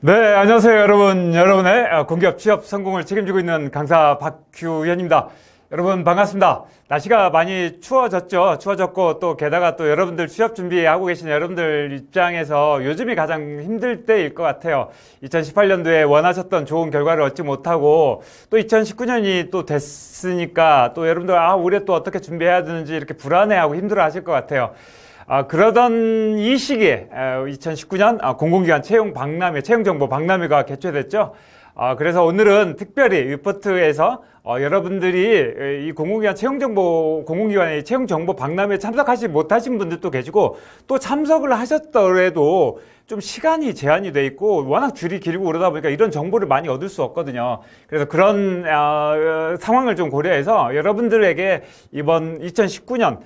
네, 안녕하세요, 여러분. 여러분의 공기업 취업 성공을 책임지고 있는 강사 박규현입니다. 여러분, 반갑습니다. 날씨가 많이 추워졌고, 또 게다가 또 여러분들 취업 준비하고 계신 여러분들 입장에서 요즘이 가장 힘들 때일 것 같아요. 2018년도에 원하셨던 좋은 결과를 얻지 못하고, 또 2019년이 또 됐으니까, 또 여러분들, 올해 또 어떻게 준비해야 되는지 이렇게 불안해하고 힘들어 하실 것 같아요. 그러던 이 시기에 2019년 공공기관 채용정보 박람회가 개최됐죠. 그래서 오늘은 특별히 위포트에서 여러분들이 이 공공기관의 채용정보 박람회에 참석하지 못하신 분들도 계시고, 또 참석을 하셨더라도 좀 시간이 제한이 돼 있고 워낙 줄이 길고 그러다 보니까 이런 정보를 많이 얻을 수 없거든요. 그래서 그런 상황을 좀 고려해서 여러분들에게 이번 2019년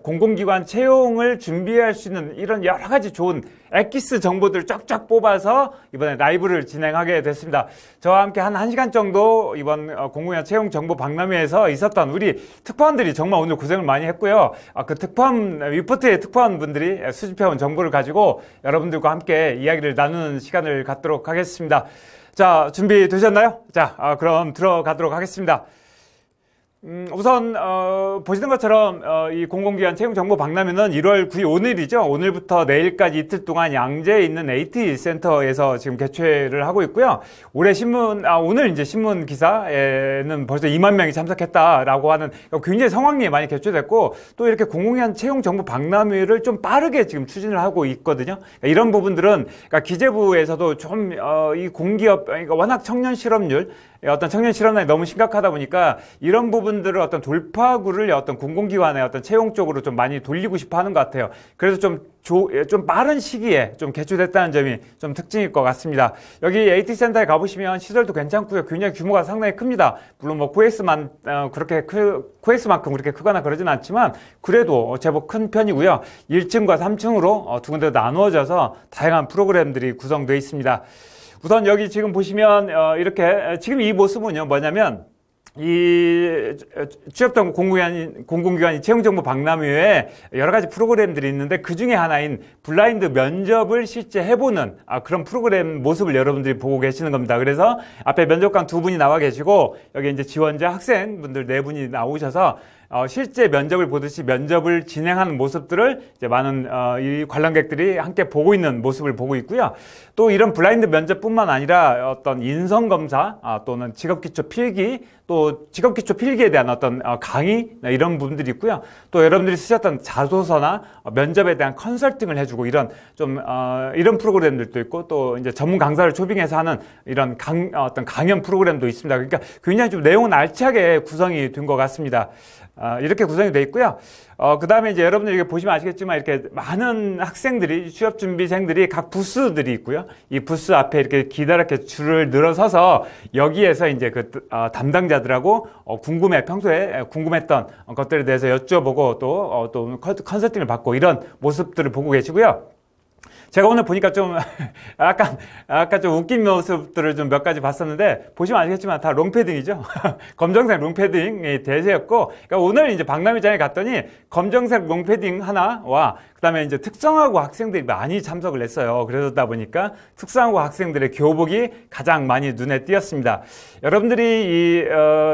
공공기관 채용을 준비할 수 있는 이런 여러 가지 좋은 엑기스 정보들 쫙쫙 뽑아서 이번에 라이브를 진행하게 됐습니다. 저와 함께 한 1시간 정도 이번 공공기관 채용 정보 박람회에서 있었던 우리 특파원들이 정말 오늘 고생을 많이 했고요. 그 위포트의 특파원분들이 수집해온 정보를 가지고 여러분들과 함께 이야기를 나누는 시간을 갖도록 하겠습니다. 자, 준비되셨나요? 자, 그럼 들어가도록 하겠습니다. 우선 보시는 것처럼 이 공공기관 채용정보 박람회는 1월 9일 오늘이죠. 오늘부터 내일까지 이틀 동안 양재에 있는 AT 센터에서 지금 개최를 하고 있고요. 오늘 이제 신문 기사에는 벌써 2만 명이 참석했다라고 하는 굉장히 성황리에 많이 개최됐고, 또 이렇게 공공기관 채용정보 박람회를 좀 빠르게 지금 추진을 하고 있거든요. 이런 부분들은 기재부에서도 좀 이 공기업, 워낙 청년 실업률, 어떤 청년 실업난이 너무 심각하다 보니까 이런 부분들을 어떤 돌파구를 어떤 공공기관의 어떤 채용 쪽으로 좀 많이 돌리고 싶어 하는 것 같아요. 그래서 좀 빠른 시기에 좀 개최됐다는 점이 좀 특징일 것 같습니다. 여기 AT센터에 가보시면 시설도 괜찮고요. 굉장히 규모가 상당히 큽니다. 물론 뭐 코엑스만큼 그렇게 크거나 그러진 않지만 그래도 제법 큰 편이고요. 1층과 3층으로 두 군데로 나누어져서 다양한 프로그램들이 구성되어 있습니다. 우선 여기 지금 보시면 이렇게 지금 이 모습은요, 뭐냐면 이 취업정보 공공기관 채용정보 박람회에 여러 가지 프로그램들이 있는데, 그 중에 하나인 블라인드 면접을 실제 해보는 그런 프로그램 모습을 여러분들이 보고 계시는 겁니다. 그래서 앞에 면접관 2분이 나와 계시고, 여기 이제 지원자 학생분들 4분이 나오셔서 실제 면접을 보듯이 면접을 진행하는 모습들을 이제 많은 이 관람객들이 함께 보고 있는 모습을 보고 있고요. 또 이런 블라인드 면접뿐만 아니라 어떤 인성검사 또는 직업기초 필기, 또 직업기초 필기에 대한 어떤 강의, 이런 부분들이 있고요. 또 여러분들이 쓰셨던 자소서나 면접에 대한 컨설팅을 해주고 이런 이런 프로그램들도 있고, 또 이제 전문 강사를 초빙해서 하는 이런 어떤 강연 프로그램도 있습니다. 그러니까 굉장히 좀 내용은 알차게 구성이 된 것 같습니다. 이렇게 구성이 되어 있고요. 그 다음에 이제 여러분들 이렇게 보시면 아시겠지만 이렇게 많은 학생들이, 취업준비생들이 각 부스들이 있고요. 이 부스 앞에 이렇게 기다랗게 줄을 늘어서서 여기에서 이제 담당자들하고 평소에 궁금했던 것들에 대해서 여쭤보고 또 컨설팅을 받고 이런 모습들을 보고 계시고요. 제가 오늘 보니까 좀 약간 좀 웃긴 모습들을 좀 몇 가지 봤었는데, 보시면 아시겠지만 다 롱패딩이죠. 검정색 롱패딩이 대세였고, 그러니까 오늘 이제 박람회장에 갔더니 검정색 롱패딩 하나와 그다음에 이제 특성화고 학생들이 많이 참석을 했어요. 그러다 보니까 특성화고 학생들의 교복이 가장 많이 눈에 띄었습니다. 여러분들이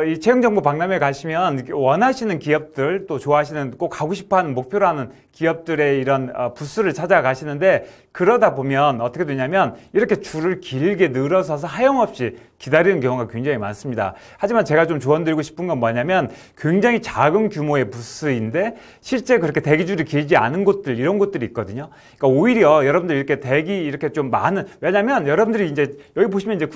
이 채용정보 박람회 가시면 원하시는 기업들, 또 좋아하시는, 꼭 가고 싶어하는 목표로 하는 기업들의 이런 부스를 찾아가시는데, 그러다 보면 어떻게 되냐면 이렇게 줄을 길게 늘어서서 하염없이 기다리는 경우가 굉장히 많습니다. 하지만 제가 좀 조언드리고 싶은 건 뭐냐면, 굉장히 작은 규모의 부스인데 실제 그렇게 대기줄이 길지 않은 곳들, 이런 곳들이 있거든요. 그러니까 오히려 여러분들 이렇게 좀 많은, 왜냐면 여러분들이 이제 여기 보시면 이제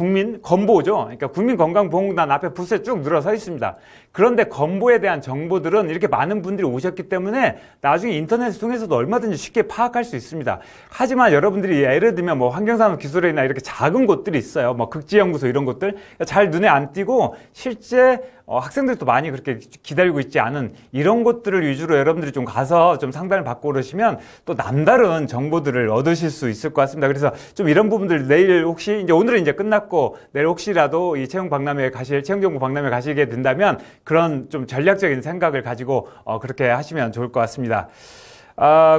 건보죠. 그러니까 국민건강보험공단 앞에 부스에 쭉 늘어서 있습니다. 그런데 건보에 대한 정보들은 이렇게 많은 분들이 오셨기 때문에 나중에 인터넷을 통해서도 얼마든지 쉽게 파악할 수 있습니다. 하지만 여러분들이 예를 들면 뭐 환경산업기술원이나 이렇게 작은 곳들이 있어요. 뭐 극지연구소 이런 곳들 잘 눈에 안 띄고 실제 학생들도 많이 그렇게 기다리고 있지 않은 이런 곳들을 위주로 여러분들이 좀 가서 좀 상담을 받고 그러시면 또 남다른 정보들을 얻으실 수 있을 것 같습니다. 그래서 좀 이런 부분들 내일 혹시 이제 오늘은 이제 끝났고 내일 혹시라도 이 채용정보 박람회 가시게 된다면 그런 좀 전략적인 생각을 가지고 그렇게 하시면 좋을 것 같습니다.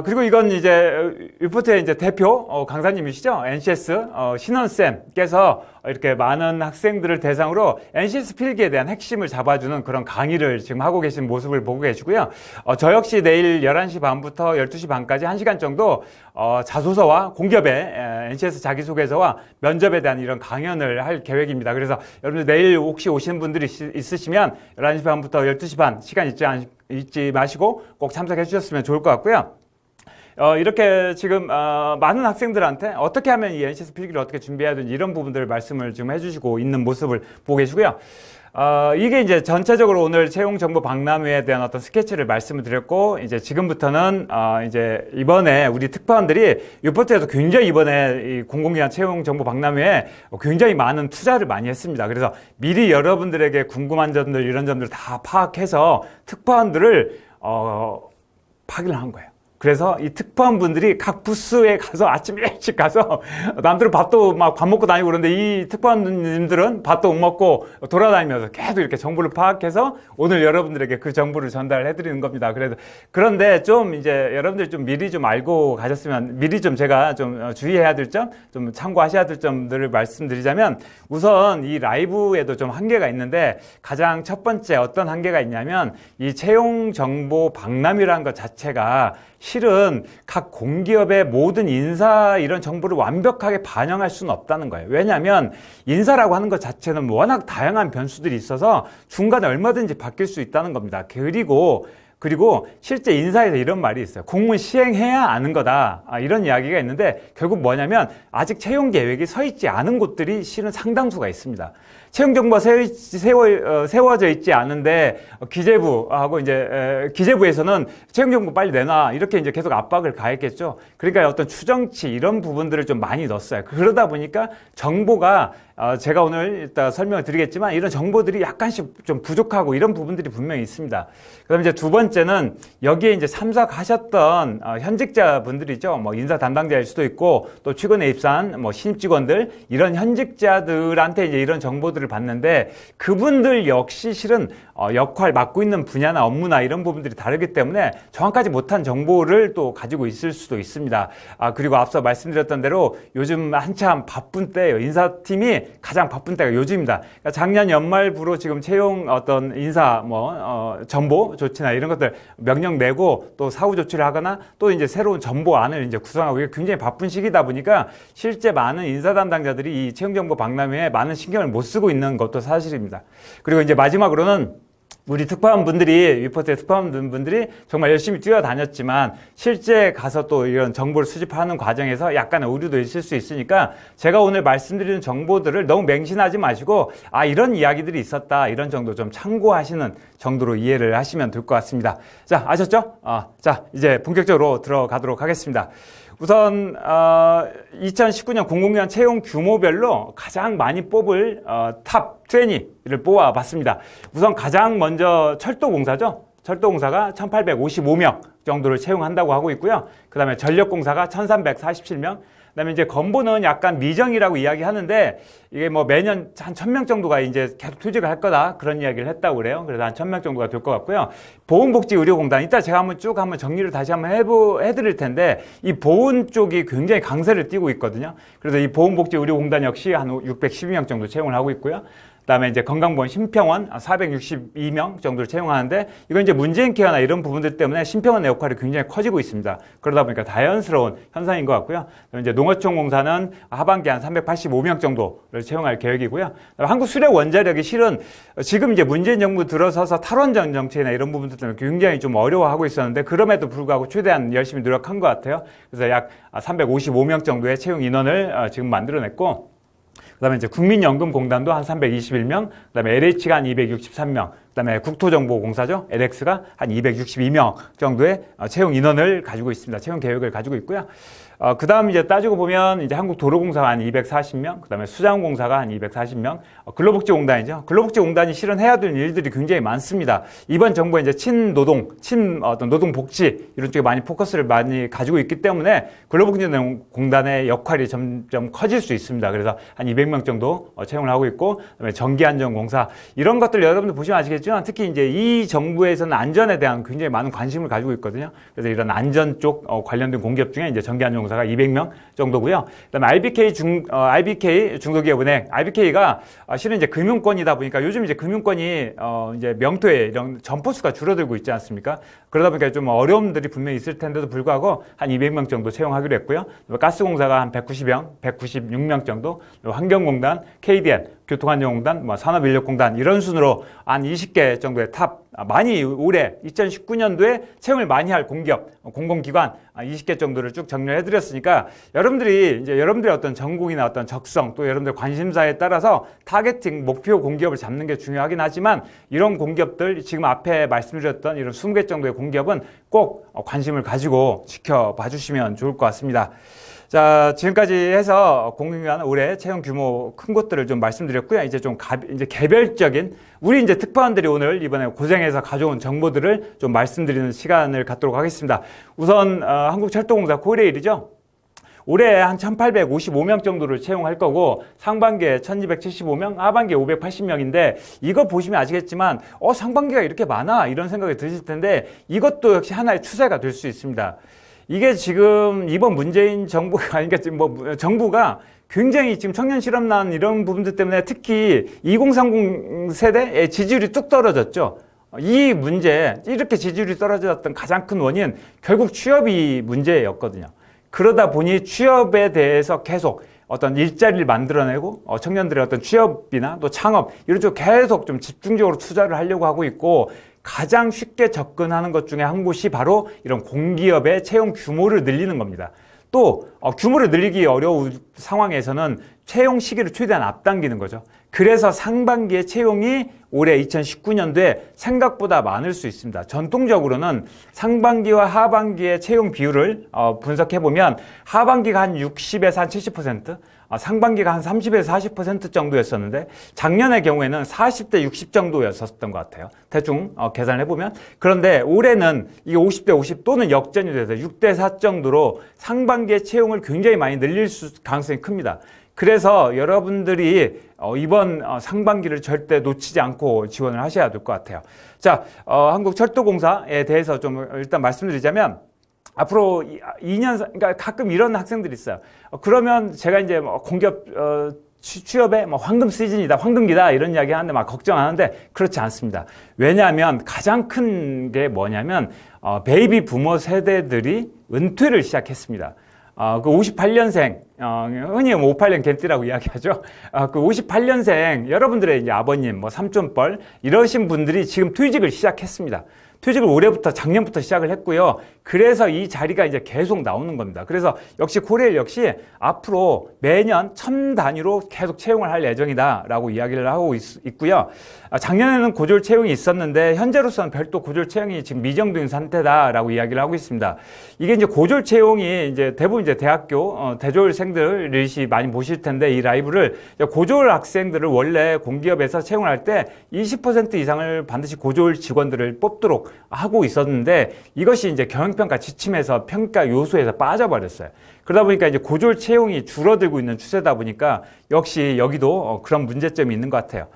그리고 이건 이제 위포트의 이제 대표 강사님이시죠. NCS 신원쌤께서 이렇게 많은 학생들을 대상으로 NCS 필기에 대한 핵심을 잡아주는 그런 강의를 지금 하고 계신 모습을 보고 계시고요. 저 역시 내일 11시 반부터 12시 반까지 1시간 정도 자소서와 공기업의 NCS 자기소개서와 면접에 대한 이런 강연을 할 계획입니다. 그래서 여러분들 내일 혹시 오시는 분들이 있으시면 11시 반부터 12시 반 시간 잊지 마시고 꼭 참석해 주셨으면 좋을 것 같고요. 이렇게 지금 많은 학생들한테 어떻게 하면 이 NCS 필기를 어떻게 준비해야 되는지 이런 부분들을 말씀을 지금 해주시고 있는 모습을 보고 계시고요. 이게 이제 전체적으로 오늘 채용 정보 박람회에 대한 어떤 스케치를 말씀을 드렸고, 이제 지금부터는 이제 이번에 우리 특파원들이 위포트에서 굉장히 이번에 이 공공기관 채용 정보 박람회에 굉장히 많은 투자를 많이 했습니다. 그래서 미리 여러분들에게 궁금한 점들 이런 점들을 다 파악해서 특파원들을 파견을 한 거예요. 그래서 이 특파원분들이 각 부스에 가서 아침 일찍 가서 남들은 밥도 막 밥 먹고 다니고 그러는데 이 특파원님들은 밥도 못 먹고 돌아다니면서 계속 이렇게 정보를 파악해서 오늘 여러분들에게 그 정보를 전달해 드리는 겁니다. 그런데 좀 이제 여러분들 좀 미리 좀 알고 가셨으면 미리 좀 제가 좀 주의해야 될 점, 좀 참고하셔야 될 점들을 말씀드리자면 우선 이 라이브에도 좀 한계가 있는데 가장 첫 번째 어떤 한계가 있냐면 이 채용 정보 박람회라는 것 자체가 실은 각 공기업의 모든 인사 이런 정보를 완벽하게 반영할 수는 없다는 거예요. 왜냐하면 인사라고 하는 것 자체는 워낙 다양한 변수들이 있어서 중간에 얼마든지 바뀔 수 있다는 겁니다. 그리고 실제 인사에서 이런 말이 있어요. 공문 시행해야 아는 거다. 이런 이야기가 있는데 결국 뭐냐면 아직 채용 계획이 서 있지 않은 곳들이 실은 상당수가 있습니다. 채용 정보가 세워져 있지 않은데 기재부하고 이제 기재부에서는 채용 정보 빨리 내놔 이렇게 이제 계속 압박을 가했겠죠. 그러니까 어떤 추정치 이런 부분들을 좀 많이 넣었어요. 그러다 보니까 정보가 제가 오늘 이따 설명을 드리겠지만 이런 정보들이 약간씩 좀 부족하고 이런 부분들이 분명히 있습니다. 그다음에 이제 두 번째는 여기에 이제 참석하셨던 현직자분들이죠. 뭐 인사 담당자일 수도 있고 또 최근에 입사한 뭐 신입 직원들 이런 현직자들한테 이제 이런 정보들을 받는데 그분들 역시 실은 역할 맡고 있는 분야나 업무나 이런 부분들이 다르기 때문에 정확하지 못한 정보를 또 가지고 있을 수도 있습니다. 그리고 앞서 말씀드렸던 대로 요즘 한참 바쁜 때예요. 인사팀이 가장 바쁜 때가 요즘입니다. 그러니까 작년 연말부로 지금 채용 어떤 인사 정보 조치나 이런 것들 명령 내고 또 사후 조치를 하거나 또 이제 새로운 정보안을 이제 구성하고 이게 굉장히 바쁜 시기다 보니까 실제 많은 인사 담당자들이 이 채용 정보 박람회에 많은 신경을 못 쓰고 있는 것도 사실입니다. 그리고 이제 마지막으로는 우리 특파원분들이 위포트의 특파원분들이 정말 열심히 뛰어다녔지만 실제 가서 또 이런 정보를 수집하는 과정에서 약간의 오류도 있을 수 있으니까 제가 오늘 말씀드리는 정보들을 너무 맹신하지 마시고 이런 이야기들이 있었다 이런 정도 좀 참고하시는 정도로 이해를 하시면 될 것 같습니다. 자, 아셨죠? 자, 이제 본격적으로 들어가도록 하겠습니다. 우선 2019년 공공기관 채용 규모별로 가장 많이 뽑을 탑 20를 뽑아봤습니다. 우선 가장 먼저 철도공사죠. 철도공사가 1855명 정도를 채용한다고 하고 있고요. 그 다음에 전력공사가 1347명. 그 다음에 이제 건보는 약간 미정이라고 이야기하는데 이게 뭐 매년 한 1000명 정도가 이제 계속 퇴직을 할 거다 그런 이야기를 했다고 그래요. 그래서 한 1000명 정도가 될 것 같고요. 보건복지의료공단 이따 제가 한번 정리를 다시 한번 해드릴 텐데 이 보건 쪽이 굉장히 강세를 띠고 있거든요. 그래서 이 보건복지의료공단 역시 한 612명 정도 채용을 하고 있고요. 그다음에 이제 건강보험 심평원 462명 정도를 채용하는데 이건 이제 문재인 케어나 이런 부분들 때문에 심평원의 역할이 굉장히 커지고 있습니다. 그러다 보니까 자연스러운 현상인 것 같고요. 그다음에 이제 농어촌공사는 하반기 한 385명 정도를 채용할 계획이고요. 한국수력원자력이 실은 지금 이제 문재인 정부 들어서서 탈원전 정책이나 이런 부분들 때문에 굉장히 좀 어려워하고 있었는데 그럼에도 불구하고 최대한 열심히 노력한 것 같아요. 그래서 약 355명 정도의 채용 인원을 지금 만들어냈고 그다음에 이제 국민연금공단도 한 321명, 그다음에 LH가 한 263명, 그다음에 국토정보공사죠, LX가 한 262명 정도의 채용 인원을 가지고 있습니다. 채용 계획을 가지고 있고요. 그다음 이제 따지고 보면 이제 한국도로공사가 한 240명, 그다음에 수자원공사가 한 240명, 근로복지공단이죠. 근로복지공단이 실은 해야 되는 일들이 굉장히 많습니다. 이번 정부에 이제 어떤 노동복지 이런 쪽에 많이 포커스를 많이 가지고 있기 때문에 근로복지공단의 역할이 점점 커질 수 있습니다. 그래서 한 200명 정도 채용을 하고 있고, 그다음에 전기안전공사 이런 것들 여러분들 보시면 아시겠지만 있지만 특히 이제 이 정부에서는 안전에 대한 굉장히 많은 관심을 가지고 있거든요. 그래서 이런 안전 쪽 관련된 공기업 중에 이제 전기안전공사가 200명 정도고요. 그다음에 IBK 중소기업은행, IBK가 실은 이제 금융권이다 보니까 요즘 이제 금융권이 이제 명토에 이런 점포수가 줄어들고 있지 않습니까? 그러다 보니까 좀 어려움들이 분명히 있을 텐데도 불구하고 한 200명 정도 채용하기로 했고요. 가스공사가 한 196명 정도, 환경공단, KDN, 교통안전공단, 산업인력공단 이런 순으로 한 20개 정도의 탑, 많이 올해 2019년도에 채용을 많이 할 공기업, 공공기관 20개 정도를 쭉 정리를 해드렸으니까 여러분들이 이제 여러분들의 어떤 전공이나 어떤 적성 또 여러분들 관심사에 따라서 타겟팅 목표 공기업을 잡는 게 중요하긴 하지만 이런 공기업들 지금 앞에 말씀드렸던 이런 20개 정도의 공기업은 꼭 관심을 가지고 지켜봐 주시면 좋을 것 같습니다. 자, 지금까지 해서 공공기관 올해 채용 규모 큰 곳들을 좀 말씀드렸고요. 이제 좀 이제 개별적인 우리 이제 특파원들이 오늘 이번에 고생해서 가져온 정보들을 좀 말씀드리는 시간을 갖도록 하겠습니다. 우선 한국철도공사 코레일이죠. 올해 한 1,855명 정도를 채용할 거고 상반기에 1,275명, 하반기에 580명인데 이거 보시면 아시겠지만 상반기가 이렇게 많아 이런 생각이 드실 텐데 이것도 역시 하나의 추세가 될 수 있습니다. 이게 지금 이번 문재인 정부가 그러니까 지금 정부가 굉장히 지금 청년 실업난 이런 부분들 때문에 특히 2030 세대의 지지율이 뚝 떨어졌죠. 이 문제, 이렇게 지지율이 떨어졌던 가장 큰 원인 결국 취업이 문제였거든요. 그러다 보니 취업에 대해서 계속 어떤 일자리를 만들어내고 청년들의 어떤 취업이나 또 창업 이런 쪽 계속 좀 집중적으로 투자를 하려고 하고 있고 가장 쉽게 접근하는 것 중에 한 곳이 바로 이런 공기업의 채용 규모를 늘리는 겁니다. 또 규모를 늘리기 어려운 상황에서는 채용 시기를 최대한 앞당기는 거죠. 그래서 상반기에 채용이 올해 2019년도에 생각보다 많을 수 있습니다. 전통적으로는 상반기와 하반기의 채용 비율을 분석해보면 하반기가 한 60에서 한 70%, 상반기가 한 30에서 40% 정도였었는데 작년의 경우에는 40대 60 정도였었던 것 같아요. 대충 계산을 해보면. 그런데 올해는 이게 50대 50 또는 역전이 돼서 6대 4 정도로 상반기의 채용을 굉장히 많이 늘릴 가능성이 큽니다. 그래서 여러분들이 이번 상반기를 절대 놓치지 않고 지원을 하셔야 될 것 같아요. 자, 한국철도공사에 대해서 좀 일단 말씀드리자면 앞으로 2년, 그러니까 가끔 이런 학생들이 있어요. 그러면 제가 이제 공기업 취업에 황금 시즌이다, 황금기다 이런 이야기 하는데 막 걱정하는데 그렇지 않습니다. 왜냐하면 가장 큰 게 뭐냐면 베이비 부모 세대들이 은퇴를 시작했습니다. 그 58년생, 흔히 58년 겐띠라고 이야기하죠. 그 58년생 여러분들의 이제 아버님, 삼촌뻘 이러신 분들이 지금 퇴직을 시작했습니다. 퇴직을 올해부터 작년부터 시작을 했고요. 그래서 이 자리가 이제 계속 나오는 겁니다. 그래서 역시 코레일 역시 앞으로 매년 1000 단위로 계속 채용을 할 예정이다라고 이야기를 하고 있고요. 작년에는 고졸 채용이 있었는데 현재로서는 별도 고졸 채용이 지금 미정된 상태다라고 이야기를 하고 있습니다. 이게 이제 고졸 채용이 이제 대부분 이제 대학교 대졸생들이 많이 보실 텐데 이 라이브를 고졸 학생들을 원래 공기업에서 채용할 때 20% 이상을 반드시 고졸 직원들을 뽑도록 하고 있었는데 이것이 이제 경영평가 지침에서 평가 요소에서 빠져버렸어요. 그러다 보니까 이제 고졸 채용이 줄어들고 있는 추세다 보니까 역시 여기도 그런 문제점이 있는 것 같아요.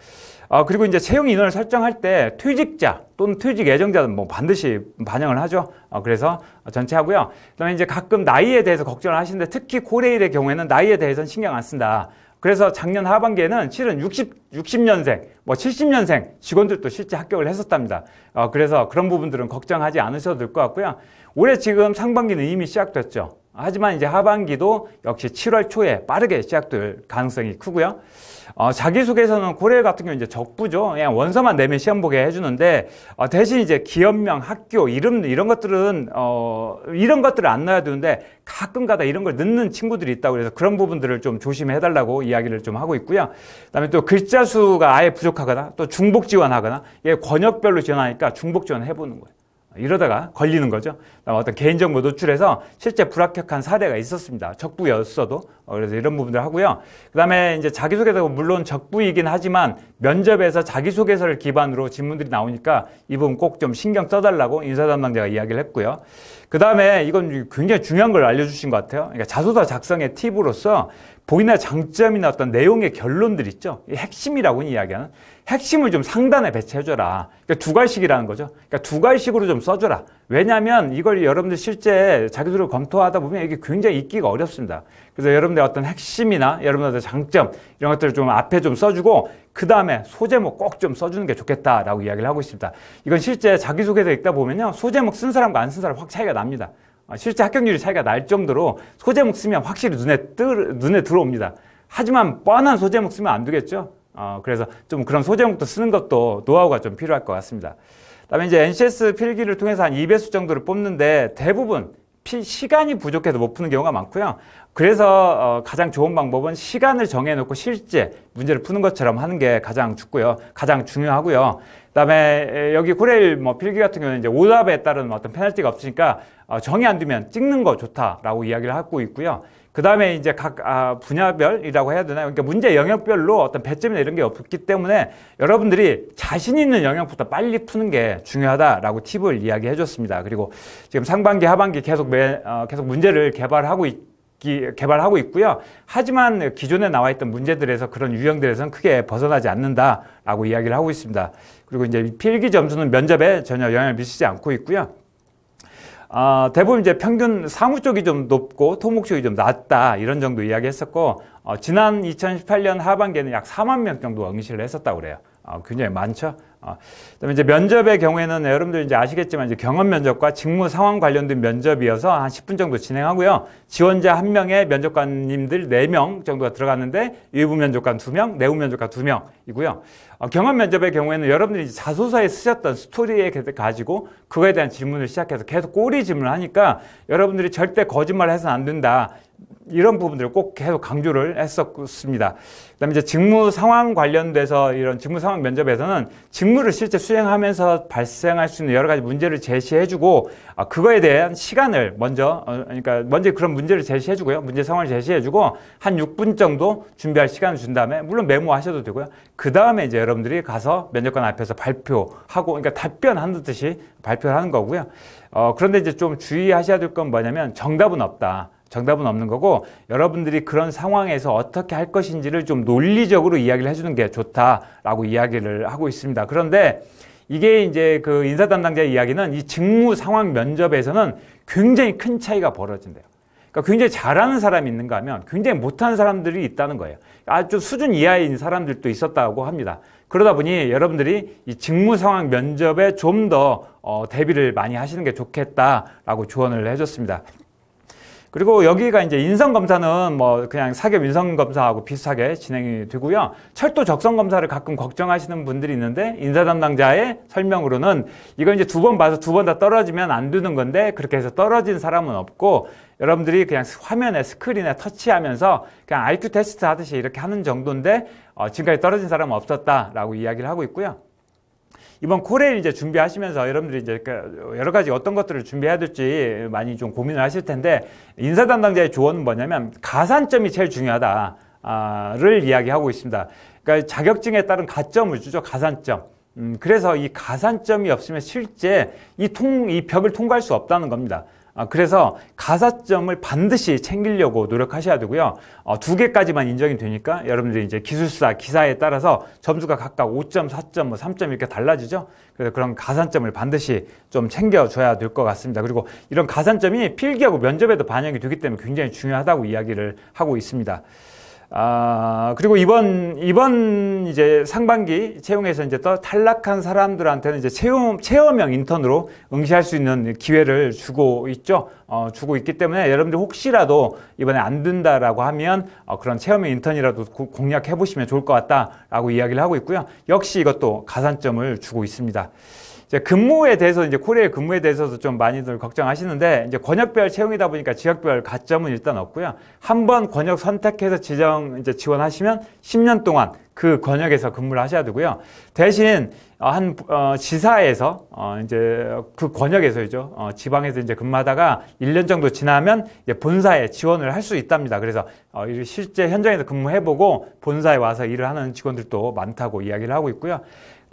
그리고 이제 채용 인원을 설정할 때 퇴직자 또는 퇴직 예정자는 반드시 반영을 하죠. 그래서 전체 하고요. 그다음에 이제 가끔 나이에 대해서 걱정을 하시는데 특히 코레일의 경우에는 나이에 대해서는 신경 안 쓴다. 그래서 작년 하반기에는 실은 60년생, 70년생 직원들도 실제 합격을 했었답니다. 그래서 그런 부분들은 걱정하지 않으셔도 될 것 같고요. 올해 지금 상반기는 이미 시작됐죠. 하지만 이제 하반기도 역시 7월 초에 빠르게 시작될 가능성이 크고요. 자기소개서는 코레일 같은 경우 이제 적부죠. 그냥 원서만 내면 시험 보게 해주는데, 대신 이제 기업명, 학교, 이름, 이런 것들은, 이런 것들을 안 넣어야 되는데, 가끔 가다 이런 걸 넣는 친구들이 있다고 그래서 그런 부분들을 좀 조심해달라고 이야기를 좀 하고 있고요. 그 다음에 또 글자 수가 아예 부족하거나, 또 중복 지원하거나, 이게 권역별로 지원하니까 중복 지원 해보는 거예요. 이러다가 걸리는 거죠. 어떤 개인정보 노출해서 실제 불합격한 사례가 있었습니다. 적부였어도. 그래서 이런 부분들 하고요. 그 다음에 이제 자기소개서가 물론 적부이긴 하지만 면접에서 자기소개서를 기반으로 질문들이 나오니까 이 부분 꼭 좀 신경 써달라고 인사담당자가 이야기를 했고요. 그 다음에 이건 굉장히 중요한 걸 알려주신 것 같아요. 그러니까 자소서 작성의 팁으로서 본인의 장점이나 어떤 내용의 결론들 있죠. 핵심이라고 이야기하는 핵심을 좀 상단에 배치해줘라. 그러니까 두 갈식이라는 거죠. 그러니까 두 갈식으로 좀 써줘라. 왜냐하면 이걸 여러분들 실제 자기들을 검토하다 보면 이게 굉장히 읽기가 어렵습니다. 그래서 여러분들 어떤 핵심이나 여러분들의 장점 이런 것들을 좀 앞에 좀 써주고 그 다음에 소제목 꼭 좀 써주는 게 좋겠다라고 이야기를 하고 있습니다. 이건 실제 자기소개서 읽다 보면요. 소제목 쓴 사람과 안 쓴 사람 확 차이가 납니다. 실제 합격률이 차이가 날 정도로 소제목 쓰면 확실히 눈에 들어옵니다. 하지만 뻔한 소제목 쓰면 안 되겠죠. 그래서 좀 그런 소제목도 쓰는 것도 노하우가 좀 필요할 것 같습니다. 그다음에 이제 NCS 필기를 통해서 한 2배수 정도를 뽑는데 대부분 시간이 부족해서 못 푸는 경우가 많고요. 그래서 가장 좋은 방법은 시간을 정해놓고 실제 문제를 푸는 것처럼 하는 게 가장 좋고요. 가장 중요하고요. 그다음에 여기 코레일 뭐 필기 같은 경우는 이제 오답에 따른 어떤 페널티가 없으니까 정이 안 되면 찍는 거 좋다라고 이야기를 하고 있고요. 그 다음에 이제 각 분야별이라고 해야 되나요? 그러니까 문제 영역별로 어떤 배점이나 이런 게 없기 때문에 여러분들이 자신 있는 영역부터 빨리 푸는 게 중요하다라고 팁을 이야기해 줬습니다. 그리고 지금 상반기, 하반기 계속 문제를 개발하고 있고요. 하지만 기존에 나와 있던 문제들에서 그런 유형들에서는 크게 벗어나지 않는다라고 이야기를 하고 있습니다. 그리고 이제 필기 점수는 면접에 전혀 영향을 미치지 않고 있고요. 대부분 이제 평균 사무 쪽이 좀 높고 토목 쪽이 좀 낮다 이런 정도 이야기했었고 지난 2018년 하반기에는 약 4만 명 정도 응시를 했었다고 그래요. 굉장히 많죠. 그다음에 이제 면접의 경우에는 여러분들 이제 아시겠지만 이제 경험 면접과 직무 상황 관련된 면접이어서 한 10분 정도 진행하고요. 지원자 1명에 면접관님들 4명 정도가 들어갔는데 외부 면접관 2명, 내부 면접관 2명이고요. 경험 면접의 경우에는 여러분들이 자소서에 쓰셨던 스토리에 가지고 그거에 대한 질문을 시작해서 계속 꼬리 질문을 하니까 여러분들이 절대 거짓말을 해서는 안 된다. 이런 부분들을 꼭 계속 강조를 했었습니다. 그다음에 이제 직무 상황 관련돼서 이런 직무 상황 면접에서는 직무를 실제 수행하면서 발생할 수 있는 여러 가지 문제를 제시해주고 그거에 대한 시간을 먼저 그런 문제를 제시해주고요. 문제 상황을 제시해주고 한 6분 정도 준비할 시간을 준 다음에 물론 메모하셔도 되고요. 그 다음에 이제 여러분들이 가서 면접관 앞에서 발표하고 그러니까 답변하는 듯이 발표를 하는 거고요. 그런데 이제 좀 주의하셔야 될 건 뭐냐면 정답은 없다. 정답은 없는 거고 여러분들이 그런 상황에서 어떻게 할 것인지를 좀 논리적으로 이야기를 해주는 게 좋다라고 이야기를 하고 있습니다. 그런데 이게 이제 그 인사 담당자의 이야기는 이 직무 상황 면접에서는 굉장히 큰 차이가 벌어진대요. 그러니까 굉장히 잘하는 사람이 있는가 하면 굉장히 못하는 사람들이 있다는 거예요. 아주 수준 이하인 사람들도 있었다고 합니다. 그러다 보니 여러분들이 이 직무 상황 면접에 좀 더 대비를 많이 하시는 게 좋겠다라고 조언을 해줬습니다. 그리고 여기가 이제 인성검사는 뭐 그냥 사격 인성검사하고 비슷하게 진행이 되고요. 철도 적성검사를 가끔 걱정하시는 분들이 있는데 인사 담당자의 설명으로는 이건 이제 2번 봐서 2번 다 떨어지면 안 되는 건데 그렇게 해서 떨어진 사람은 없고 여러분들이 그냥 화면에 스크린에 터치하면서 그냥 IQ 테스트 하듯이 이렇게 하는 정도인데 지금까지 떨어진 사람은 없었다라고 이야기를 하고 있고요. 이번 코레일 이제 준비하시면서 여러분들이 이제 여러 가지 어떤 것들을 준비해야 될지 많이 좀 고민을 하실 텐데 인사 담당자의 조언은 뭐냐면 가산점이 제일 중요하다를 이야기하고 있습니다. 그러니까 자격증에 따른 가점을 주죠. 가산점. 그래서 이 가산점이 없으면 실제 이 벽을 통과할 수 없다는 겁니다. 그래서 가산점을 반드시 챙기려고 노력하셔야 되고요. 2개까지만 인정이 되니까 여러분들이 이제 기술사, 기사에 따라서 점수가 각각 5점, 4점, 뭐 3점 이렇게 달라지죠. 그래서 그런 가산점을 반드시 좀 챙겨줘야 될 것 같습니다. 그리고 이런 가산점이 필기하고 면접에도 반영이 되기 때문에 굉장히 중요하다고 이야기를 하고 있습니다. 그리고 이번 이제 상반기 채용에서 이제 또 탈락한 사람들한테는 이제 체험형 인턴으로 응시할 수 있는 기회를 주고 있죠. 주고 있기 때문에 여러분들 혹시라도 이번에 안 된다라고 하면 그런 체험형 인턴이라도 공략해 보시면 좋을 것 같다라고 이야기를 하고 있고요. 역시 이것도 가산점을 주고 있습니다. 이제 근무에 대해서 이제 코레일 근무에 대해서도 좀 많이들 걱정하시는데 이제 권역별 채용이다 보니까 지역별 가점은 일단 없고요. 한번 권역 선택해서 지원하시면 10년 동안 그 권역에서 근무를 하셔야 되고요. 대신 지사에서 이제 그 권역에서죠. 지방에서 이제 근무하다가 1년 정도 지나면 이제 본사에 지원을 할 수 있답니다. 그래서 실제 현장에서 근무해보고 본사에 와서 일을 하는 직원들도 많다고 이야기를 하고 있고요.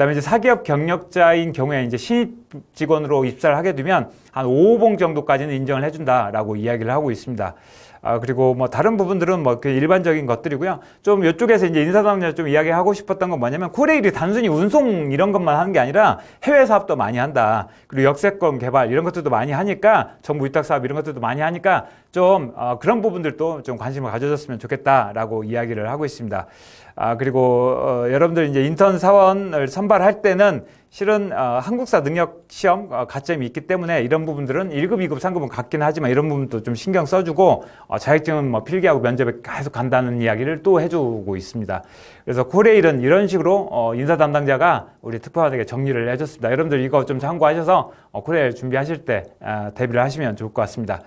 그다음에 이제 사기업 경력자인 경우에 이제 신입 직원으로 입사를 하게 되면 한 5호봉 정도까지는 인정을 해준다라고 이야기를 하고 있습니다. 그리고 뭐 다른 부분들은 뭐 그 일반적인 것들이고요. 좀 이쪽에서 이제 인사담당자 좀 이야기하고 싶었던 건 뭐냐면 코레일이 단순히 운송 이런 것만 하는 게 아니라 해외 사업도 많이 한다. 그리고 역세권 개발 이런 것들도 많이 하니까 정부 위탁 사업 이런 것들도 많이 하니까 좀 그런 부분들도 좀 관심을 가져줬으면 좋겠다라고 이야기를 하고 있습니다. 그리고 여러분들 이제 인턴 사원을 선발할 때는 실은 한국사 능력 시험 가점이 있기 때문에 이런 부분들은 1급, 2급, 3급은 같긴 하지만 이런 부분도 좀 신경 써주고 자격증은 뭐 필기하고 면접에 계속 간다는 이야기를 또 해주고 있습니다. 그래서 코레일은 이런 식으로 인사 담당자가 우리 특파원에게 정리를 해줬습니다. 여러분들 이거 좀 참고하셔서 코레일 준비하실 때 대비를 하시면 좋을 것 같습니다.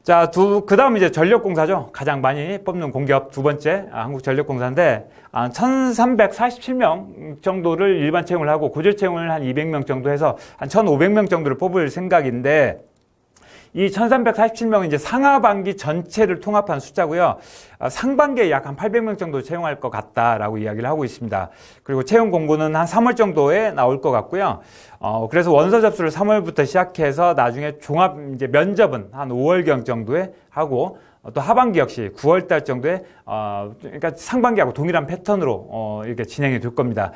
자, 그 다음 이제 전력공사죠. 가장 많이 뽑는 공기업 두 번째 한국전력공사인데 1347명 정도를 일반 채용을 하고 고졸 채용을 한 200명 정도 해서 한 1500명 정도를 뽑을 생각인데 이 1347명은 이제 상하반기 전체를 통합한 숫자고요. 상반기에 약 한 800명 정도 채용할 것 같다라고 이야기를 하고 있습니다. 그리고 채용 공고는 한 3월 정도에 나올 것 같고요. 그래서 원서 접수를 3월부터 시작해서 나중에 종합 이제 면접은 한 5월경 정도에 하고 또 하반기 역시 9월달 정도에 그러니까 상반기하고 동일한 패턴으로 이렇게 진행이 될 겁니다.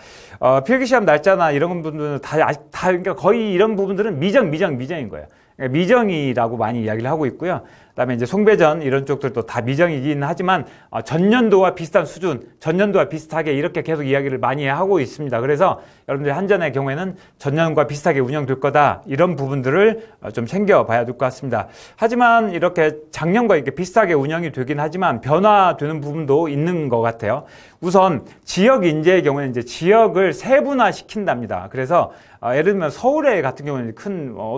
필기시험 날짜나 이런 부분들은 다 그러니까 거의 이런 부분들은 미정인 거예요. 미정이라고 많이 이야기를 하고 있고요. 그다음에 이제 송배전 이런 쪽들도 다 미정이긴 하지만 전년도와 비슷한 수준, 전년도와 비슷하게 이렇게 계속 이야기를 많이 하고 있습니다. 그래서 여러분들 한전의 경우에는 전년과 비슷하게 운영될 거다 이런 부분들을 좀 챙겨봐야 될 것 같습니다. 하지만 이렇게 작년과 이렇게 비슷하게 운영이 되긴 하지만 변화되는 부분도 있는 것 같아요. 우선 지역 인재의 경우에는 이제 지역을 세분화시킨답니다. 그래서 예를 들면 서울에 같은 경우는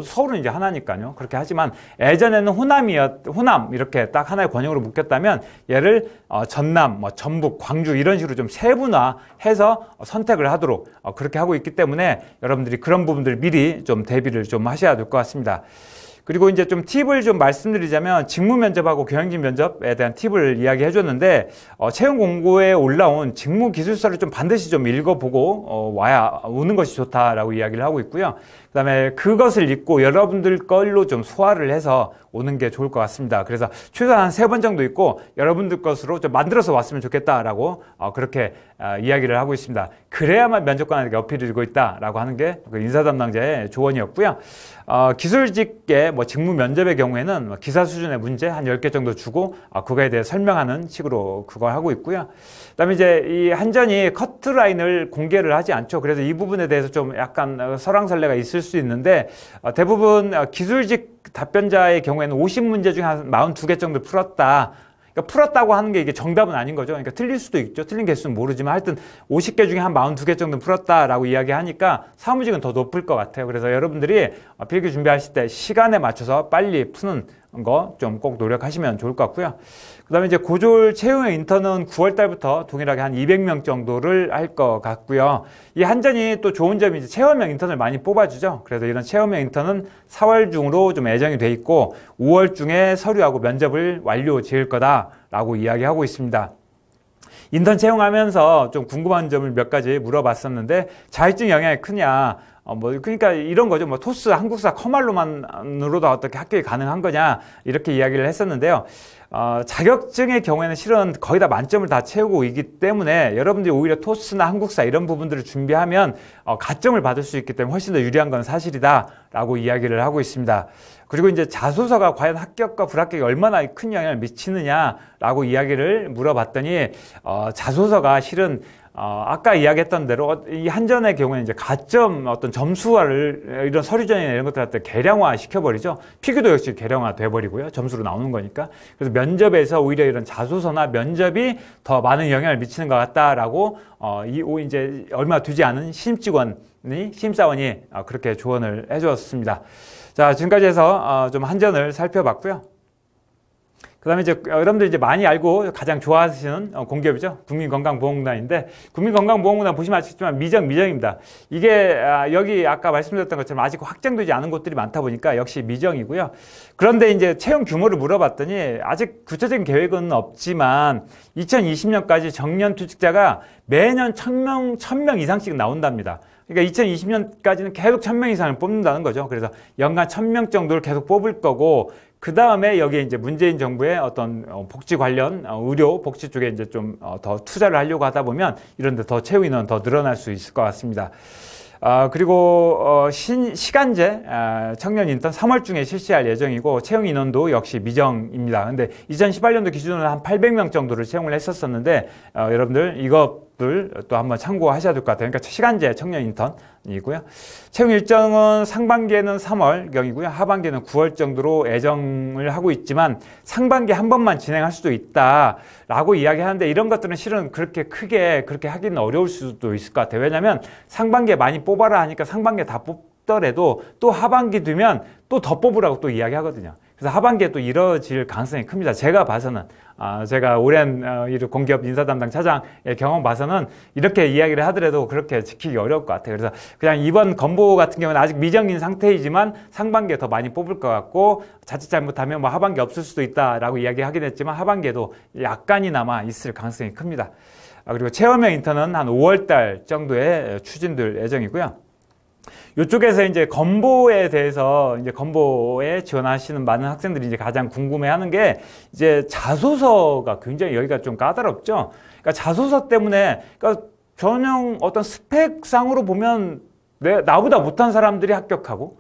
서울은 이제 하나니까요. 그렇게 하지만 예전에는 호남 이렇게 딱 하나의 권역으로 묶였다면 얘를 전남, 전북, 광주 이런 식으로 좀 세분화해서 선택을 하도록 그렇게 하고 있기 때문에 여러분들이 그런 부분들 미리 좀 대비를 좀 하셔야 될 것 같습니다. 그리고 이제 좀 팁을 좀 말씀드리자면 직무 면접하고 경영진 면접에 대한 팁을 이야기해 줬는데 채용 공고에 올라온 직무 기술서를 좀 반드시 좀 읽어보고 오는 것이 좋다라고 이야기를 하고 있고요. 그다음에 그것을 읽고 여러분들 걸로 좀 소화를 해서 오는 게 좋을 것 같습니다. 그래서 최소한 한 3번 정도 있고 여러분들 것으로 좀 만들어서 왔으면 좋겠다라고 그렇게 이야기를 하고 있습니다. 그래야만 면접관에게 어필이 되고 있다라고 하는 게 그 인사 담당자의 조언이었고요. 기술직의 직무 면접의 경우에는 기사 수준의 문제 한 10개 정도 주고 그거에 대해 설명하는 식으로 그걸 하고 있고요. 그다음에 이제 이 한전이 커트라인을 공개를 하지 않죠. 그래서 이 부분에 대해서 좀 약간 설왕설래가 있을 수 있는데 대부분 기술직 답변자의 경우에는 50문제 중에 한 42개 정도 풀었다. 그러니까 풀었다고 하는 게 이게 정답은 아닌 거죠. 그러니까 틀릴 수도 있죠. 틀린 개수는 모르지만 하여튼 50개 중에 한 42개 정도 풀었다라고 이야기하니까 사무직은 더 높을 것 같아요. 그래서 여러분들이 필기 준비하실 때 시간에 맞춰서 빨리 푸는 거 좀 꼭 노력하시면 좋을 것 같고요. 그 다음에 이제 고졸 채용의 인턴은 9월 달부터 동일하게 한 200명 정도를 할 것 같고요. 이 한전이 또 좋은 점이 이제 체험형 인턴을 많이 뽑아주죠. 그래서 이런 체험형 인턴은 4월 중으로 좀 예정이 돼 있고 5월 중에 서류하고 면접을 완료 지을 거다라고 이야기하고 있습니다. 인턴 채용하면서 좀 궁금한 점을 몇 가지 물어봤었는데 자격증 영향이 크냐? 그러니까 이런 거죠. 토스, 한국사, 커말로만으로도 어떻게 합격이 가능한 거냐? 이렇게 이야기를 했었는데요. 자격증의 경우에는 실은 거의 다 만점을 다 채우고 있기 때문에 여러분들이 오히려 토스나 한국사 이런 부분들을 준비하면 가점을 받을 수 있기 때문에 훨씬 더 유리한 건 사실이다라고 이야기를 하고 있습니다. 그리고 이제 자소서가 과연 합격과 불합격이 얼마나 큰 영향을 미치느냐라고 이야기를 물어봤더니 자소서가 실은 아까 이야기했던 대로 이 한전의 경우에는 이제 가점 어떤 점수화를 이런 서류전이나 이런 것들 할 때 계량화 시켜버리죠. 필기도 역시 계량화 돼버리고요. 점수로 나오는 거니까. 그래서 면접에서 오히려 이런 자소서나 면접이 더 많은 영향을 미치는 것 같다라고 이제 얼마 되지 않은 신입사원이 그렇게 조언을 해주었습니다. 자, 지금까지 해서 좀 한전을 살펴봤고요. 그 다음에 이제 여러분들 이제 많이 알고 가장 좋아하시는 공기업이죠. 국민건강보험공단인데, 국민건강보험공단 보시면 아시겠지만 미정입니다. 이게 여기 아까 말씀드렸던 것처럼 아직 확정되지 않은 곳들이 많다 보니까 역시 미정이고요. 그런데 이제 채용 규모를 물어봤더니 아직 구체적인 계획은 없지만 2020년까지 정년 퇴직자가 매년 1000명 이상씩 나온답니다. 그러니까 2020년까지는 계속 1000명 이상을 뽑는다는 거죠. 그래서 연간 1000명 정도를 계속 뽑을 거고, 그 다음에 여기에 이제 문재인 정부의 어떤 복지 관련 의료 복지 쪽에 이제 좀 더 투자를 하려고 하다 보면 이런 데 더 채용 인원 더 늘어날 수 있을 것 같습니다. 그리고 시간제 청년 인턴 3월 중에 실시할 예정이고, 채용 인원도 역시 미정입니다. 근데 2018년도 기준으로 한 800명 정도를 채용을 했었었는데, 여러분들 이것들 또 한번 참고하셔야 될 것 같아요. 그러니까 시간제 청년 인턴이고요. 채용 일정은 상반기에는 3월경이고요. 하반기에는 9월 정도로 예정을 하고 있지만 상반기에 한 번만 진행할 수도 있다라고 이야기하는데, 이런 것들은 실은 그렇게 크게 그렇게 하기는 어려울 수도 있을 것 같아요. 왜냐하면 상반기에 많이 뽑아라 하니까 상반기에 다 뽑더라도 또 하반기 되면 또 더 뽑으라고 또 이야기하거든요. 그래서 하반기에 또 이뤄질 가능성이 큽니다. 제가 봐서는, 제가 오랜 공기업 인사 담당 차장의 경험 봐서는 이렇게 이야기를 하더라도 그렇게 지키기 어려울 것 같아요. 그래서 그냥 이번 건보 같은 경우는 아직 미정인 상태이지만 상반기에 더 많이 뽑을 것 같고, 자칫 잘못하면 뭐 하반기 없을 수도 있다라고 이야기하긴 했지만 하반기에도 약간이나마 있을 가능성이 큽니다. 그리고 체험형 인턴은 한 5월달 정도에 추진될 예정이고요. 이쪽에서 이제 건보에 대해서, 이제 건보에 지원하시는 많은 학생들이 이제 가장 궁금해하는 게, 이제 자소서가 굉장히 여기가 좀 까다롭죠. 그러니까 자소서 때문에, 그러니까 전형 어떤 스펙상으로 보면 나보다 못한 사람들이 합격하고,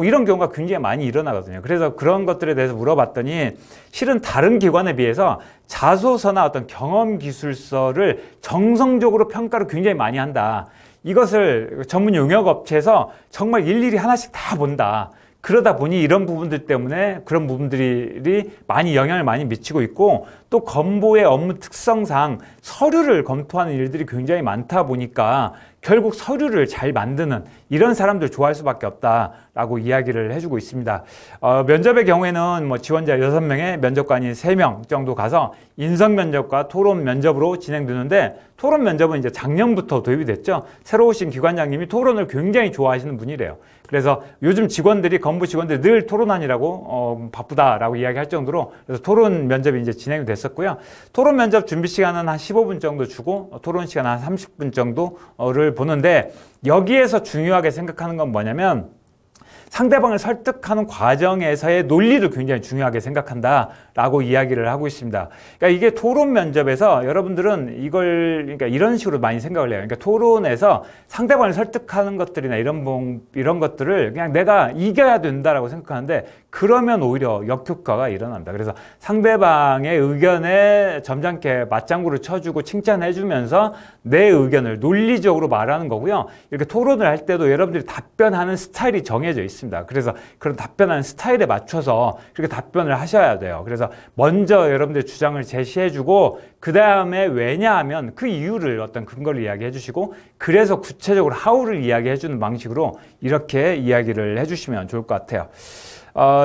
이런 경우가 굉장히 많이 일어나거든요. 그래서 그런 것들에 대해서 물어봤더니, 실은 다른 기관에 비해서 자소서나 어떤 경험 기술서를 정성적으로 평가를 굉장히 많이 한다. 이것을 전문 용역 업체에서 정말 일일이 하나씩 다 본다. 그러다 보니 이런 부분들 때문에 그런 부분들이 많이 영향을 많이 미치고 있고, 또 건보의 업무 특성상 서류를 검토하는 일들이 굉장히 많다 보니까 결국 서류를 잘 만드는 이런 사람들 좋아할 수밖에 없다라고 이야기를 해주고 있습니다. 면접의 경우에는 뭐 지원자 6명에 면접관이 3명 정도 가서 인성 면접과 토론 면접으로 진행되는데, 토론 면접은 이제 작년부터 도입이 됐죠. 새로 오신 기관장님이 토론을 굉장히 좋아하시는 분이래요. 그래서 요즘 직원들이, 건보 직원들이 늘 토론하느라고 바쁘다라고 이야기할 정도로, 그래서 토론 면접이 이제 진행이 됐었고요. 토론 면접 준비 시간은 한 15분 정도 주고 토론 시간 한 30분 정도를 보는데, 여기에서 중요하게 생각하는 건 뭐냐면, 상대방을 설득하는 과정에서의 논리를 굉장히 중요하게 생각한다라고 이야기를 하고 있습니다. 그러니까 이게 토론 면접에서 여러분들은 그러니까 이런 식으로 많이 생각을 해요. 그러니까 토론에서 상대방을 설득하는 것들이나 이런 것들을 그냥 내가 이겨야 된다라고 생각하는데, 그러면 오히려 역효과가 일어납니다. 그래서 상대방의 의견에 점잖게 맞장구를 쳐주고 칭찬해주면서 내 의견을 논리적으로 말하는 거고요. 이렇게 토론을 할 때도 여러분들이 답변하는 스타일이 정해져 있습니다. 그래서 그런 답변하는 스타일에 맞춰서 그렇게 답변을 하셔야 돼요. 그래서 먼저 여러분들의 주장을 제시해주고, 그 다음에 왜냐하면 그 이유를, 어떤 근거를 이야기해 주시고, 그래서 구체적으로 how를 이야기해 주는 방식으로 이렇게 이야기를 해주시면 좋을 것 같아요.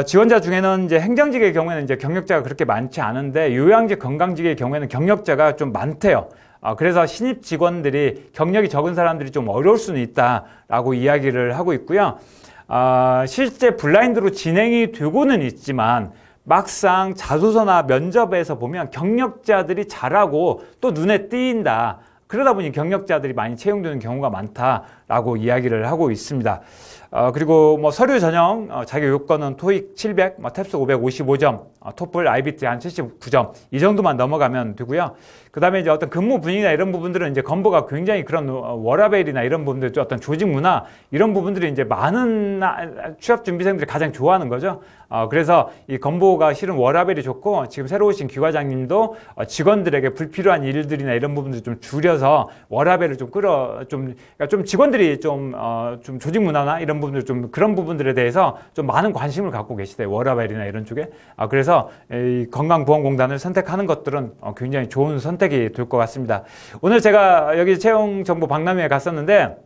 지원자 중에는 이제 행정직의 경우에는 이제 경력자가 그렇게 많지 않은데, 요양직, 건강직의 경우에는 경력자가 좀 많대요. 그래서 신입 직원들이, 경력이 적은 사람들이 좀 어려울 수는 있다라고 이야기를 하고 있고요. 실제 블라인드로 진행이 되고는 있지만, 막상 자소서나 면접에서 보면 경력자들이 잘하고 또 눈에 띄인다. 그러다 보니 경력자들이 많이 채용되는 경우가 많다라고 이야기를 하고 있습니다. 그리고 뭐 서류 전형 자격 요건은 토익 700, 탭스 555점, 토플, IBT 한 79점 이 정도만 넘어가면 되고요. 그 다음에 이제 어떤 근무 분위기나 이런 부분들은 이제 건보가 굉장히 그런 워라밸이나 이런 부분들, 어떤 조직 문화 이런 부분들이 이제 많은 취업 준비생들이 가장 좋아하는 거죠. 그래서 이 건보가 실은 워라밸이 좋고, 지금 새로 오신 귀과장님도 직원들에게 불필요한 일들이나 이런 부분들 좀 줄여서 워라밸을 좀 그러니까 좀 직원들이 좀 조직 문화나 이런 부분들, 좀 그런 부분들에 대해서 좀 많은 관심을 갖고 계시대요. 워라밸이나 이런 쪽에. 그래서 이 건강보험공단을 선택하는 것들은 굉장히 좋은 선택이 될 것 같습니다. 오늘 제가 여기 채용정보 박람회에 갔었는데,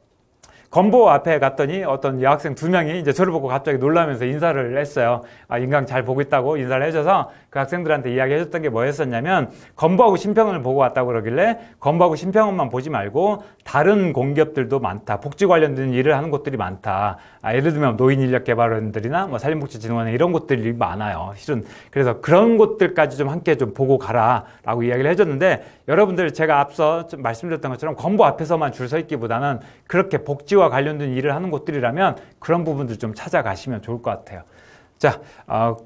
건보 앞에 갔더니 어떤 여학생 2명이 이제 저를 보고 갑자기 놀라면서 인사를 했어요. 인강 잘 보고 있다고 인사를 해줘서 그 학생들한테 이야기해줬던 게 뭐였었냐면, 건보하고 심평원을 보고 왔다고 그러길래, 건보하고 심평원만 보지 말고 다른 공기업들도 많다. 복지 관련된 일을 하는 곳들이 많다. 예를 들면 노인인력개발원들이나 뭐 산림복지진흥원 이런 곳들이 많아요. 실은 그래서 그런 곳들까지 좀 함께 좀 보고 가라라고 이야기를 해줬는데, 여러분들 제가 앞서 좀 말씀드렸던 것처럼 건보 앞에서만 줄 서 있기보다는 그렇게 복지 농지와 관련된 일을 하는 곳들이라면 그런 부분들 좀 찾아가시면 좋을 것 같아요. 자,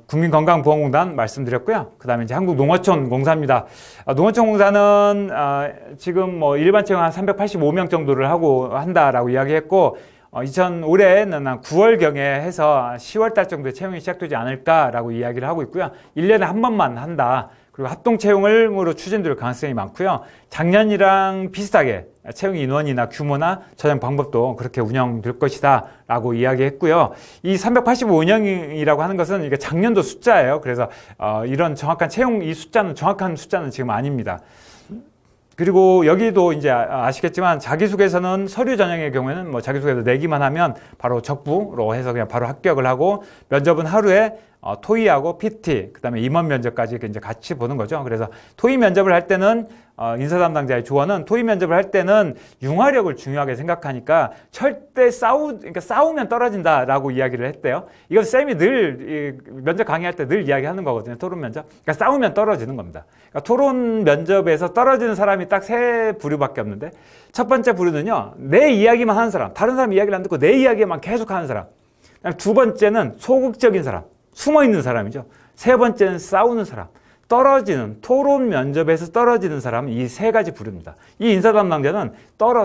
국민건강보험공단 말씀드렸고요. 그 다음에 이제 한국농어촌공사입니다. 농어촌공사는 지금 뭐 일반 채용 한 385명 정도를 한다라고 이야기했고, 올해는 한 9월경에 해서 10월달 정도에 채용이 시작되지 않을까라고 이야기를 하고 있고요. 1년에 한 번만 한다. 그리고 합동 채용으로 추진될 가능성이 많고요. 작년이랑 비슷하게 채용 인원이나 규모나 전형 방법도 그렇게 운영될 것이다 라고 이야기했고요. 이 385명이라고 하는 것은 이게 작년도 숫자예요. 그래서 이런 정확한 채용 이 숫자는 정확한 숫자는 지금 아닙니다. 그리고 여기도 이제 아시겠지만 자기소개서는 서류 전형의 경우에는 뭐 자기소개서 내기만 하면 바로 적부로 해서 그냥 바로 합격을 하고, 면접은 하루에 토의하고 PT, 그 다음에 임원 면접까지 이제 같이 보는 거죠. 그래서 토의 면접을 할 때는 인사담당자의 조언은 토의 면접을 할 때는 융화력을 중요하게 생각하니까 절대 그러니까 싸우면 떨어진다라고 이야기를 했대요. 이건 쌤이 늘 면접 강의할 때 늘 이야기하는 거거든요. 토론 면접. 그러니까 싸우면 떨어지는 겁니다. 그러니까 토론 면접에서 떨어지는 사람이 딱 세 부류밖에 없는데, 첫 번째 부류는요, 내 이야기만 하는 사람, 다른 사람 이야기를 안 듣고 내 이야기만 계속 하는 사람. 두 번째는 소극적인 사람, 숨어 있는 사람이죠. 세 번째는 싸우는 사람. 토론 면접에서 떨어지는 사람은 이 세 가지 부류입니다. 이 인사 담당자는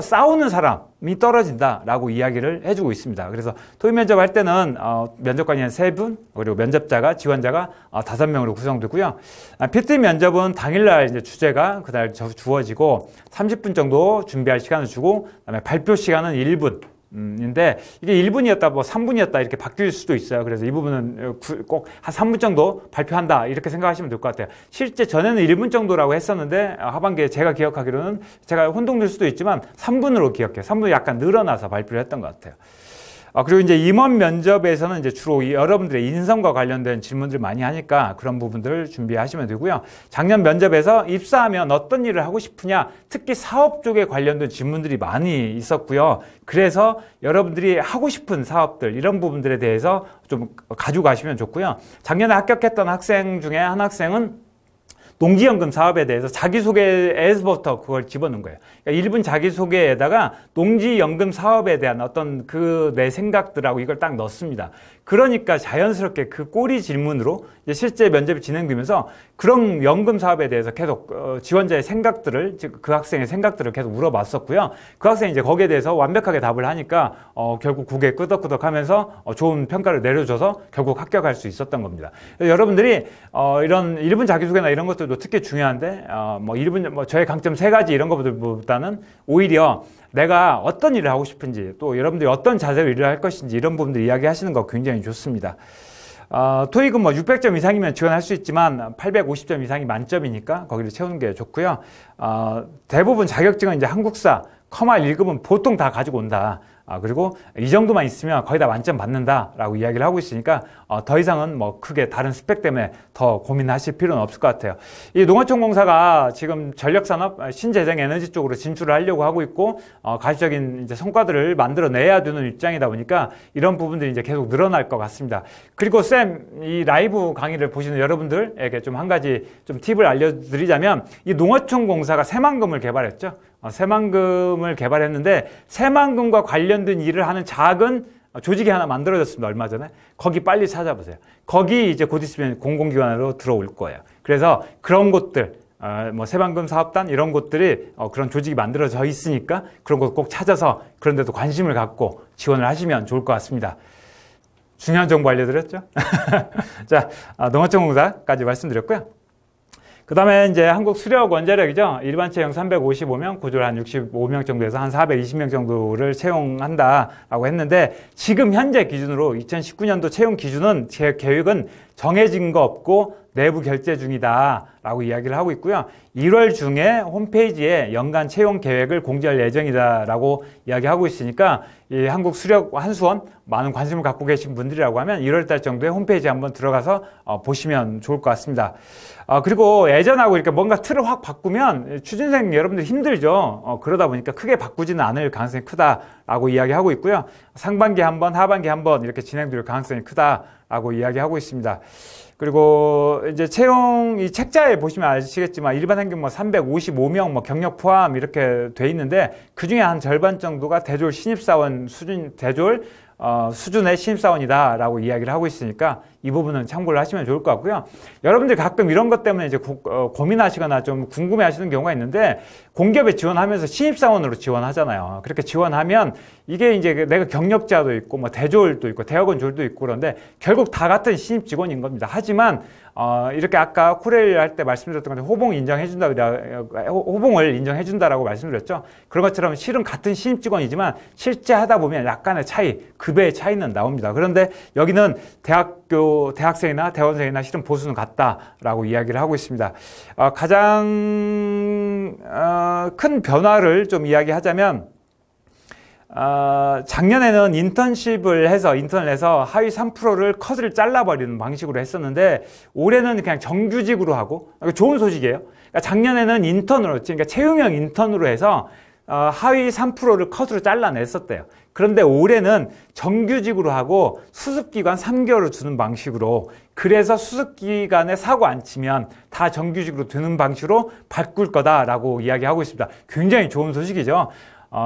싸우는 사람이 떨어진다라고 이야기를 해주고 있습니다. 그래서 토의 면접 할 때는 면접관이 한 3분, 그리고 지원자가 5명으로 구성되고요. PT 면접은 당일날 이제 주제가 그날 주어지고 30분 정도 준비할 시간을 주고, 그다음에 발표 시간은 1분. 인데 이게 1분이었다 뭐 3분이었다 이렇게 바뀔 수도 있어요. 그래서 이 부분은 꼭 한 3분 정도 발표한다 이렇게 생각하시면 될 것 같아요. 실제 전에는 1분 정도라고 했었는데 하반기에 제가 기억하기로는, 제가 혼동될 수도 있지만 3분으로 기억해요. 3분이 약간 늘어나서 발표를 했던 것 같아요. 그리고 이제 임원 면접에서는 이제 주로 여러분들의 인성과 관련된 질문들을 많이 하니까 그런 부분들을 준비하시면 되고요. 작년 면접에서 입사하면 어떤 일을 하고 싶으냐, 특히 사업 쪽에 관련된 질문들이 많이 있었고요. 그래서 여러분들이 하고 싶은 사업들, 이런 부분들에 대해서 좀 가지고 가시면 좋고요. 작년에 합격했던 학생 중에 한 학생은 농지연금 사업에 대해서 자기소개에서부터 그걸 집어넣은 거예요. 그러니까 1분 자기소개에다가 농지연금 사업에 대한 어떤 내 생각들하고 이걸 딱 넣습니다. 그러니까 자연스럽게 그 꼬리 질문으로 이제 실제 면접이 진행되면서 그런 연금 사업에 대해서 계속 지원자의 생각들을, 즉 그 학생의 생각들을 계속 물어봤었고요. 그 학생이 이제 거기에 대해서 완벽하게 답을 하니까 결국 고개 끄덕끄덕 하면서 좋은 평가를 내려줘서 결국 합격할 수 있었던 겁니다. 여러분들이 이런 1분 자기소개나 이런 것들도 특히 중요한데, 저의 강점 3가지 이런 것보다는 오히려 내가 어떤 일을 하고 싶은지, 또 여러분들이 어떤 자세로 일을 할 것인지, 이런 부분들 이야기하시는 거 굉장히 좋습니다. 토익은 600점 이상이면 지원할 수 있지만 850점 이상이 만점이니까 거기를 채우는 게 좋고요. 대부분 자격증은 이제 한국사, 커말 1급은 보통 다 가지고 온다. 그리고 이 정도만 있으면 거의 다 만점 받는다라고 이야기를 하고 있으니까 더 이상은 뭐 크게 다른 스펙 때문에 더 고민하실 필요는 없을 것 같아요. 이 농어촌공사가 지금 전력산업, 신재생 에너지 쪽으로 진출을 하려고 하고 있고, 가시적인 이제 성과들을 만들어내야 되는 입장이다 보니까 이런 부분들이 이제 계속 늘어날 것 같습니다. 그리고 이 라이브 강의를 보시는 여러분들에게 좀 한 가지 좀 팁을 알려드리자면, 이 농어촌공사가 새만금을 개발했죠. 새만금을 개발했는데 새만금과 관련된 일을 하는 작은 조직이 하나 만들어졌습니다. 얼마 전에. 거기 빨리 찾아보세요. 거기 이제 곧 있으면 공공기관으로 들어올 거예요. 그래서 그런 곳들, 새만금 사업단 이런 곳들이 그런 조직이 만들어져 있으니까 그런 곳 꼭 찾아서 그런 데도 관심을 갖고 지원을 하시면 좋을 것 같습니다. 중요한 정보 알려드렸죠? 자, 농어촌공사까지 말씀드렸고요. 그 다음에 이제 한국수력원자력이죠. 일반 채용 355명, 구졸 한 65명 정도에서 한 420명 정도를 채용한다라고 했는데, 지금 현재 기준으로 2019년도 채용 기준은 제 계획은 정해진 거 없고 내부 결제 중이다라고 이야기를 하고 있고요. 1월 중에 홈페이지에 연간 채용 계획을 공지할 예정이다라고 이야기하고 있으니까, 이 한국수력한수원 많은 관심을 갖고 계신 분들이라고 하면 1월 달 정도에 홈페이지에 한번 들어가서 보시면 좋을 것 같습니다. 그리고 예전하고 이렇게 뭔가 틀을 확 바꾸면 취준생 여러분들 힘들죠. 그러다 보니까 크게 바꾸지는 않을 가능성이 크다. 라고 이야기하고 있고요. 상반기 한 번, 하반기 한 번 이렇게 진행될 가능성이 크다라고 이야기하고 있습니다. 그리고 이제 채용 이 책자에 보시면 아시겠지만 일반 행정 뭐 355명 뭐 경력 포함 이렇게 돼 있는데 그 중에 한 절반 정도가 대졸 신입사원 수준 수준의 신입사원이다라고 이야기를 하고 있으니까 이 부분은 참고를 하시면 좋을 것 같고요. 여러분들 가끔 이런 것 때문에 이제 고민하시거나 좀 궁금해 하시는 경우가 있는데 공기업에 지원하면서 신입사원으로 지원하잖아요. 그렇게 지원하면 이게 이제 내가 경력자도 있고 뭐 대졸도 있고 대학원 졸도 있고 그런데 결국 다 같은 신입 직원인 겁니다. 하지만 이렇게 아까 코레일 할 때 말씀드렸던 건데 호봉을 인정해준다라고 말씀드렸죠. 그런 것처럼 실은 같은 신입 직원이지만 실제 하다 보면 약간의 차이, 급여의 차이는 나옵니다. 그런데 여기는 대학생이나 대원생이나 실은 보수는 같다라고 이야기를 하고 있습니다. 가장 큰 변화를 좀 이야기하자면 작년에는 인턴을 해서 하위 3%를 컷을 잘라버리는 방식으로 했었는데 올해는 그냥 정규직으로 하고 좋은 소식이에요. 그러니까 작년에는 인턴으로, 그러니까 채용형 인턴으로 해서 하위 3%를 컷으로 잘라냈었대요. 그런데 올해는 정규직으로 하고 수습기간 3개월을 주는 방식으로, 그래서 수습기간에 사고 안 치면 다 정규직으로 두는 방식으로 바꿀 거다라고 이야기하고 있습니다. 굉장히 좋은 소식이죠.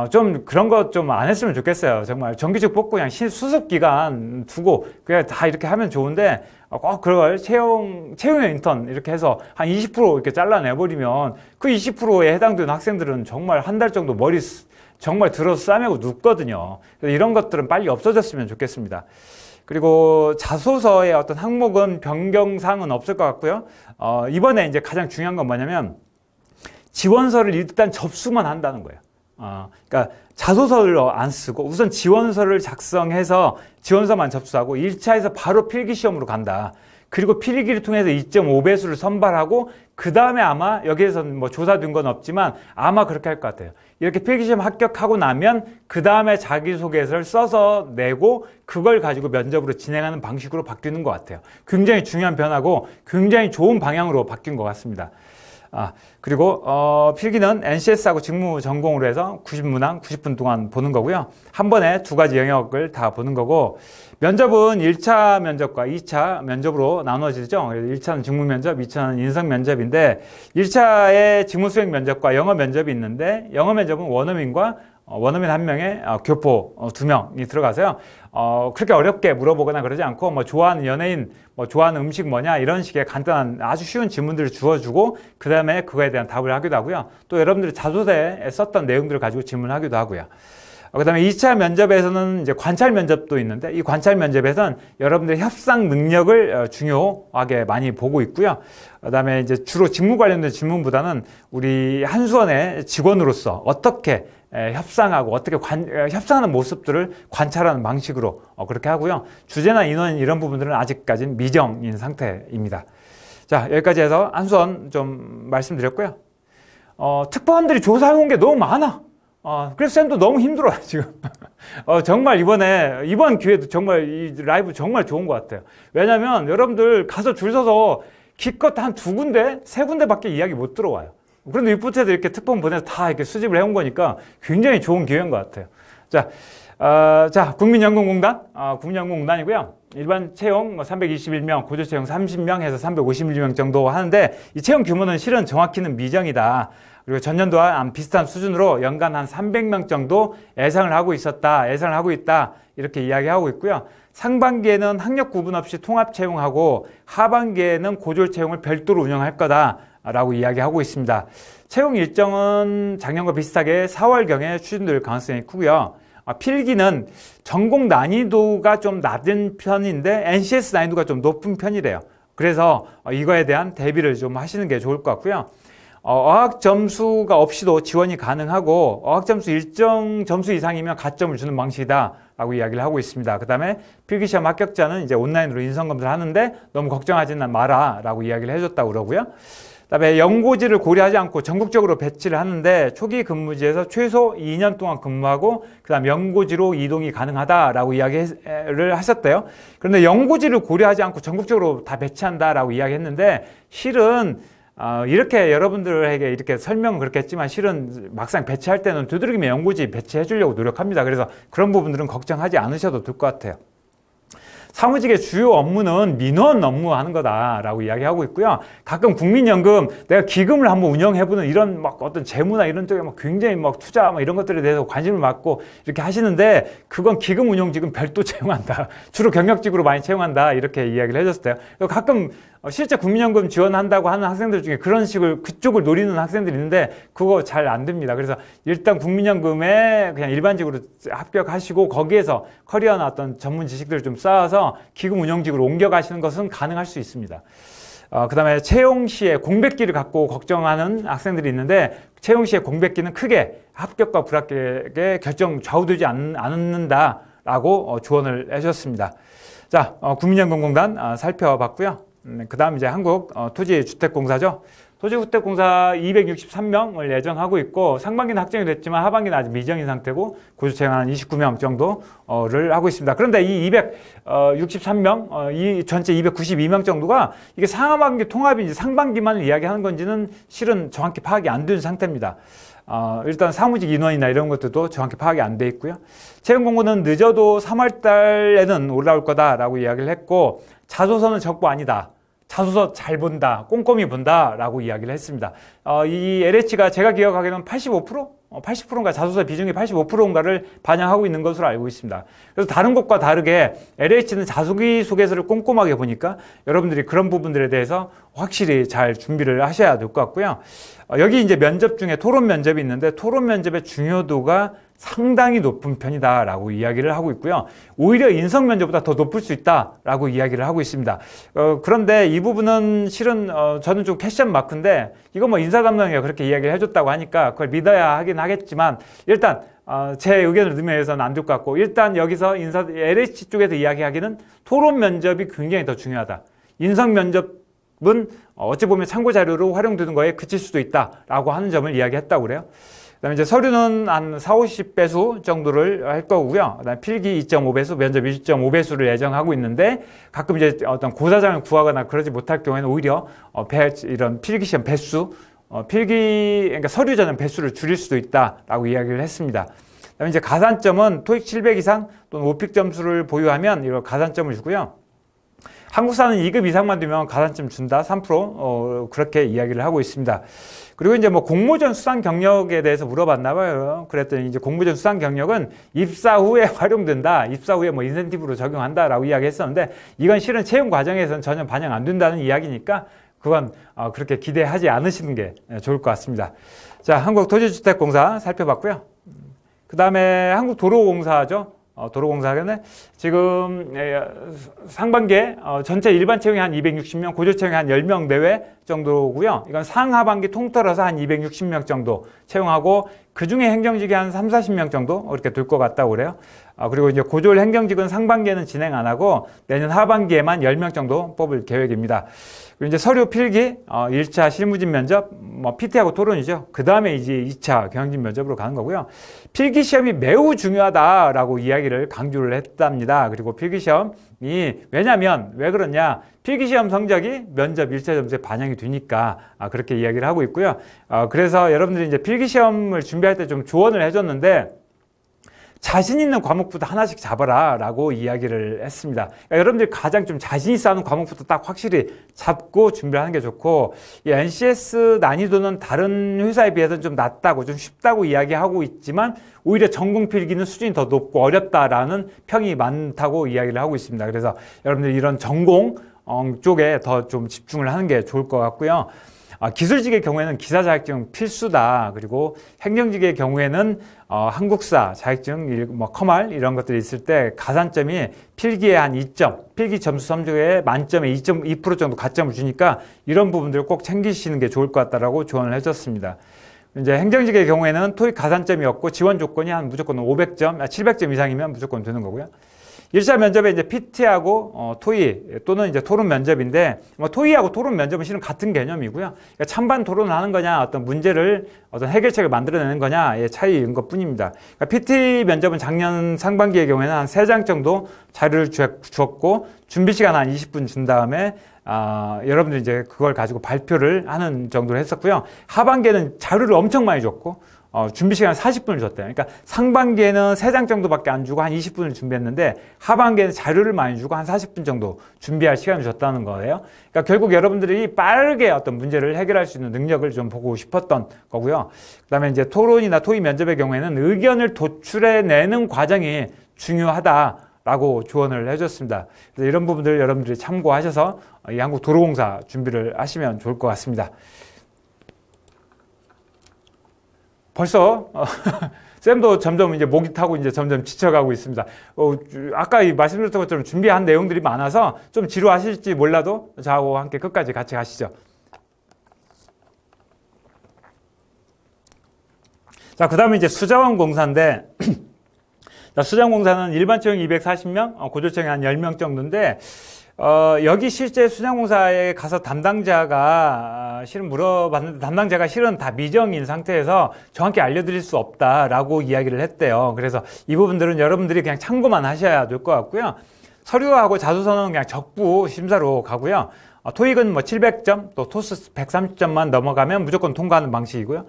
좀 그런 거 좀 안 했으면 좋겠어요. 정말 정규직 뽑고 그냥 수습기간 두고 그냥 다 이렇게 하면 좋은데 꼭 그걸 채용형 인턴 이렇게 해서 한 20% 이렇게 잘라내버리면 그 20%에 해당되는 학생들은 정말 한 달 정도 머리 정말 들어서 싸매고 눕거든요. 그래서 이런 것들은 빨리 없어졌으면 좋겠습니다. 그리고 자소서의 어떤 항목은 변경사항은 없을 것 같고요. 이번에 이제 가장 중요한 건 뭐냐면 지원서를 일단 접수만 한다는 거예요. 그러니까 자소서를 안 쓰고 우선 지원서를 작성해서 지원서만 접수하고 1차에서 바로 필기시험으로 간다. 그리고 필기를 통해서 2.5배수를 선발하고 그 다음에 아마 여기에서는 뭐 조사된 건 없지만 아마 그렇게 할 것 같아요. 이렇게 필기시험 합격하고 나면 그 다음에 자기소개서를 써서 내고 그걸 가지고 면접으로 진행하는 방식으로 바뀌는 것 같아요. 굉장히 중요한 변화고 굉장히 좋은 방향으로 바뀐 것 같습니다. 그리고 필기는 NCS하고 직무 전공으로 해서 90문항 90분 동안 보는 거고요. 한 번에 두 가지 영역을 다 보는 거고, 면접은 1차 면접과 2차 면접으로 나눠지죠. 1차는 직무 면접, 2차는 인성 면접인데 1차에 직무 수행 면접과 영어 면접이 있는데 영어 면접은 원어민과 원어민 한 명에 교포 2명이 들어가서요. 그렇게 어렵게 물어보거나 그러지 않고 뭐 좋아하는 연예인, 뭐 좋아하는 음식 뭐냐 이런 식의 간단한 아주 쉬운 질문들을 주어주고 그 다음에 그거에 대한 답을 하기도 하고요. 또 여러분들이 자소서에 썼던 내용들을 가지고 질문하기도 하고요. 그 다음에 2차 면접에서는 이제 관찰 면접도 있는데 이 관찰 면접에서는 여러분들의 협상 능력을 중요하게 많이 보고 있고요. 그 다음에 이제 주로 직무 관련된 질문보다는 우리 한수원의 직원으로서 어떻게 협상하고 어떻게 협상하는 모습들을 관찰하는 방식으로 그렇게 하고요. 주제나 인원 이런 부분들은 아직까지는 미정인 상태입니다. 자, 여기까지 해서 한수원 좀 말씀드렸고요. 특파원들이 조사해온 게 너무 많아. 그래서 쌤도 너무 힘들어요, 지금. 정말 이번 기회도 정말 이 라이브 정말 좋은 것 같아요. 왜냐면 여러분들 가서 줄 서서 기껏 한 2군데, 3군데밖에 이야기 못 들어와요. 그런데 리포트에도 이렇게 특파원 보내서 다 이렇게 수집을 해온 거니까 굉장히 좋은 기회인 것 같아요. 자, 국민연금공단, 국민연금공단이고요. 일반 채용 321명, 고조 채용 30명 해서 351명 정도 하는데 이 채용 규모는 실은 정확히는 미정이다. 그리고 전년도와 비슷한 수준으로 연간 한 300명 정도 예상을 하고 있다. 이렇게 이야기하고 있고요. 상반기에는 학력 구분 없이 통합 채용하고 하반기에는 고졸 채용을 별도로 운영할 거다라고 이야기하고 있습니다. 채용 일정은 작년과 비슷하게 4월경에 추진될 가능성이 크고요. 필기는 전공 난이도가 좀 낮은 편인데 NCS 난이도가 좀 높은 편이래요. 그래서 이거에 대한 대비를 좀 하시는 게 좋을 것 같고요. 어학 점수가 없이도 지원이 가능하고 어학 점수 일정 점수 이상이면 가점을 주는 방식이다 라고 이야기를 하고 있습니다. 그 다음에 필기시험 합격자는 이제 온라인으로 인성검사를 하는데 너무 걱정하지는 마라 라고 이야기를 해줬다고 그러고요. 그 다음에 연고지를 고려하지 않고 전국적으로 배치를 하는데 초기 근무지에서 최소 2년 동안 근무하고 그 다음 연고지로 이동이 가능하다라고 이야기를 하셨대요. 그런데 연고지를 고려하지 않고 전국적으로 다 배치한다라고 이야기했는데 실은 이렇게 여러분들에게 이렇게 설명은 그렇게 했지만 실은 막상 배치할 때는 두드러기면 연고지 배치해 주려고 노력합니다. 그래서 그런 부분들은 걱정하지 않으셔도 될 것 같아요. 사무직의 주요 업무는 민원 업무 하는 거다라고 이야기하고 있고요. 가끔 국민연금 내가 기금을 한번 운영해보는 이런 막 어떤 재무나 이런 쪽에 막 굉장히 막 투자 막 이런 것들에 대해서 관심을 갖고 이렇게 하시는데 그건 기금 운용직은 별도 채용한다. 주로 경력직으로 많이 채용한다. 이렇게 이야기를 해줬어요. 가끔 실제 국민연금 지원한다고 하는 학생들 중에 그런 식을 그쪽을 노리는 학생들이 있는데 그거 잘 안 됩니다. 그래서 일단 국민연금에 그냥 일반직으로 합격하시고 거기에서 커리어나 어떤 전문 지식들을 좀 쌓아서 기금 운영직으로 옮겨가시는 것은 가능할 수 있습니다. 그 다음에 채용 시에 공백기를 갖고 걱정하는 학생들이 있는데 채용 시에 공백기는 크게 합격과 불합격에 좌우되지 않는다라고 조언을 해주셨습니다. 자, 국민연금공단 살펴봤고요. 그 다음 이제 한국토지주택공사죠. 토지주택공사 263명을 예정하고 있고 상반기는 확정이 됐지만 하반기는 아직 미정인 상태고 고조 채용 한 29명 정도를 하고 있습니다. 그런데 이 263명, 이 전체 292명 정도가 이게 상하반기 통합인지 상반기만을 이야기하는 건지는 실은 정확히 파악이 안 된 상태입니다. 일단 사무직 인원이나 이런 것들도 정확히 파악이 안 돼 있고요. 채용 공고는 늦어도 3월 달에는 올라올 거다라고 이야기를 했고 자소서는 적부 아니다. 자소서 잘 본다, 꼼꼼히 본다 라고 이야기를 했습니다. 이 LH가 제가 기억하기로는 85%? 80%인가 자소서 비중이 85%인가를 반영하고 있는 것으로 알고 있습니다. 그래서 다른 곳과 다르게 LH는 자기소개서를 꼼꼼하게 보니까 여러분들이 그런 부분들에 대해서 확실히 잘 준비를 하셔야 될 것 같고요. 여기 이제 면접 중에 토론 면접이 있는데 토론 면접의 중요도가 상당히 높은 편이다라고 이야기를 하고 있고요. 오히려 인성 면접보다 더 높을 수 있다라고 이야기를 하고 있습니다. 그런데 이 부분은 실은 저는 좀 퀘스천 마크인데 이거 뭐 인사 담당자가 그렇게 이야기를 해줬다고 하니까 그걸 믿어야 하긴 하겠지만 일단 제 의견을 넣으면 해서는 안 될 것 같고 일단 여기서 LH 쪽에서 이야기하기는 토론 면접이 굉장히 더 중요하다. 인성 면접은 어찌 보면 참고 자료로 활용되는 거에 그칠 수도 있다라고 하는 점을 이야기했다고 그래요. 그다음에 이제 서류는 한 40~50배수 정도를 할 거고요. 그다음에 필기 2.5배수, 면접 1.5배수를 예정하고 있는데 가끔 이제 어떤 고사장을 구하거나 그러지 못할 경우에는 오히려 이런 필기시험 배수, 그러니까 서류 전형 배수를 줄일 수도 있다라고 이야기를 했습니다. 그다음에 이제 가산점은 토익 700 이상 또는 오픽 점수를 보유하면 이거 가산점을 주고요. 한국사는 2급 이상만 되면 가산점 준다 3% 그렇게 이야기를 하고 있습니다. 그리고 이제 뭐 공모전 수상 경력에 대해서 물어봤나 봐요. 그랬더니 이제 공모전 수상 경력은 입사 후에 활용된다. 입사 후에 뭐 인센티브로 적용한다라고 이야기했었는데 이건 실은 채용 과정에서는 전혀 반영 안 된다는 이야기니까 그건 그렇게 기대하지 않으시는 게 좋을 것 같습니다. 자, 한국토지주택공사 살펴봤고요. 그 다음에 한국도로공사죠. 도로공사는 지금 상반기에 전체 일반 채용이 한 260명, 고조 채용이 한 10명 내외 정도고요. 이건 상하반기 통틀어서 한 260명 정도 채용하고 그중에 행정직이 한 30~40명 정도 이렇게 될 것 같다고 그래요. 그리고 이제 고졸 행정직은 상반기에는 진행 안 하고 내년 하반기에만 10명 정도 뽑을 계획입니다. 그리고 이제 서류 필기, 1차 실무진 면접, 뭐 PT하고 토론이죠. 그 다음에 이제 2차 경영진 면접으로 가는 거고요. 필기 시험이 매우 중요하다라고 이야기를 강조를 했답니다. 그리고 필기 시험이 왜냐면 왜 그러냐? 필기 시험 성적이 면접 1차 점수에 반영이 되니까 그렇게 이야기를 하고 있고요. 그래서 여러분들이 이제 필기 시험을 준비할 때 좀 조언을 해줬는데 자신 있는 과목부터 하나씩 잡아라 라고 이야기를 했습니다. 그러니까 여러분들이 가장 좀 자신 있어 하는 과목부터 딱 확실히 잡고 준비하는 게 좋고 이 NCS 난이도는 다른 회사에 비해서는 좀 낮다고 좀 쉽다고 이야기하고 있지만 오히려 전공 필기는 수준이 더 높고 어렵다라는 평이 많다고 이야기를 하고 있습니다. 그래서 여러분들이 이런 전공 쪽에 더 좀 집중을 하는 게 좋을 것 같고요. 기술직의 경우에는 기사 자격증 필수다. 그리고 행정직의 경우에는 한국사 자격증, 뭐 커말 이런 것들이 있을 때 가산점이 필기에 한 2점, 필기 점수 성적에 만점에 2.2% 정도 가점을 주니까 이런 부분들을 꼭 챙기시는 게 좋을 것 같다라고 조언을 해줬습니다. 이제 행정직의 경우에는 토익 가산점이 없고 지원 조건이 한 무조건 500점, 700점 이상이면 무조건 되는 거고요. 1차 면접에 이제 PT하고 토의 또는 이제 토론 면접인데, 토의하고 토론 면접은 실은 같은 개념이고요. 그러니까 찬반 토론을 하는 거냐, 어떤 문제를 어떤 해결책을 만들어내는 거냐의 차이인 것 뿐입니다. 그러니까 PT 면접은 작년 상반기의 경우에는 한 3장 정도 자료를 주었고, 준비 시간 한 20분 준 다음에 여러분들이 이제 그걸 가지고 발표를 하는 정도로 했었고요. 하반기에는 자료를 엄청 많이 줬고, 준비 시간 40분을 줬대요. 그러니까 상반기에는 3장 정도밖에 안 주고 한 20분을 준비했는데, 하반기에는 자료를 많이 주고 한 40분 정도 준비할 시간을 줬다는 거예요. 그러니까 결국 여러분들이 빠르게 어떤 문제를 해결할 수 있는 능력을 좀 보고 싶었던 거고요. 그 다음에 이제 토론이나 토의 면접의 경우에는 의견을 도출해내는 과정이 중요하다라고 조언을 해줬습니다. 그래서 이런 부분들 여러분들이 참고하셔서 이 한국도로공사 준비를 하시면 좋을 것 같습니다. 벌써 쌤도 점점 이제 목이 타고 이제 점점 지쳐가고 있습니다. 아까 말씀드렸던 것처럼 준비한 내용들이 많아서 좀 지루하실지 몰라도 저하고 함께 끝까지 같이 가시죠. 자, 그 다음에 이제 수자원 공사인데, 수자원 공사는 일반 채용 240명, 고졸 채용 한 10명 정도인데, 여기 실제 수자원공사에 가서 담당자가 실은 물어봤는데, 담당자가 실은 다 미정인 상태에서 정확히 알려드릴 수 없다라고 이야기를 했대요. 그래서 이 부분들은 여러분들이 그냥 참고만 하셔야 될 것 같고요. 서류하고 자소서는 그냥 적부 심사로 가고요. 토익은 뭐 700점, 또 토스 130점만 넘어가면 무조건 통과하는 방식이고요.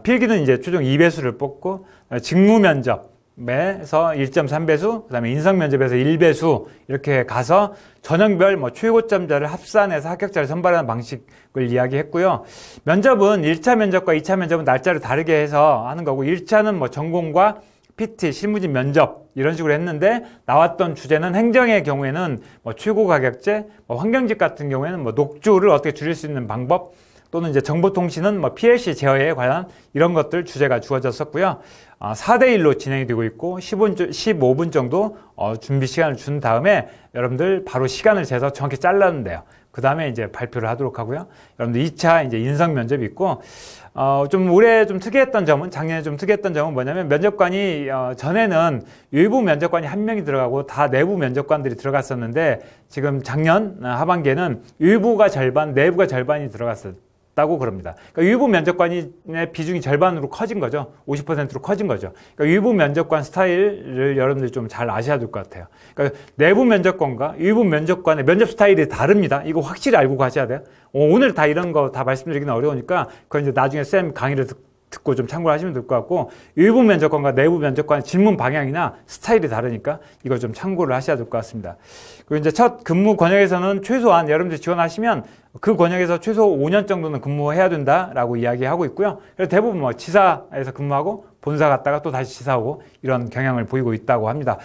필기는 이제 최종 2배수를 뽑고, 직무 면접 에서 1.3배수, 그 다음에 인성 면접에서 1배수 이렇게 가서 전형별 최고점자를 합산해서 합격자를 선발하는 방식을 이야기했고요. 면접은 1차 면접과 2차 면접은 날짜를 다르게 해서 하는 거고, 1차는 전공과 PT, 실무진 면접 이런 식으로 했는데, 나왔던 주제는 행정의 경우에는 최고 가격제, 환경직 같은 경우에는 녹조를 어떻게 줄일 수 있는 방법, 또는 이제 정보통신은 PLC 제어에 관한 이런 것들 주제가 주어졌었고요. 4대1로 진행이 되고 있고, 15분 정도 준비 시간을 준 다음에 여러분들 바로 시간을 재서 정확히 잘랐는데요. 그 다음에 이제 발표를 하도록 하고요. 여러분들 2차 이제 인성 면접이 있고, 좀 올해 좀 특이했던 점은, 작년에 좀 특이했던 점은 뭐냐면, 면접관이 전에는 외부 면접관이 1명이 들어가고 다 내부 면접관들이 들어갔었는데, 지금 작년 하반기에는 외부가 절반, 내부가 절반이 들어갔어요. 다고 그럽니다. 그러니까 외부 면접관의 비중이 절반으로 커진 거죠. 50%로 커진 거죠. 그러니까 외부 면접관 스타일을 여러분들이 좀 잘 아셔야 될 것 같아요. 그러니까 내부 면접관과 외부 면접관의 면접 스타일이 다릅니다. 이거 확실히 알고 가셔야 돼요. 오늘 다 이런 거 다 말씀드리기는 어려우니까 그건 이제 나중에 쌤 강의를 듣고 좀 참고를 하시면 될 것 같고, 외부 면접관과 내부 면접관의 질문 방향이나 스타일이 다르니까 이걸 좀 참고를 하셔야 될 것 같습니다. 그리고 이제 첫 근무 권역에서는 최소한 여러분들이 지원하시면 그 권역에서 최소 5년 정도는 근무해야 된다라고 이야기하고 있고요. 그래서 대부분 지사에서 근무하고 본사 갔다가 또 다시 지사하고 이런 경향을 보이고 있다고 합니다.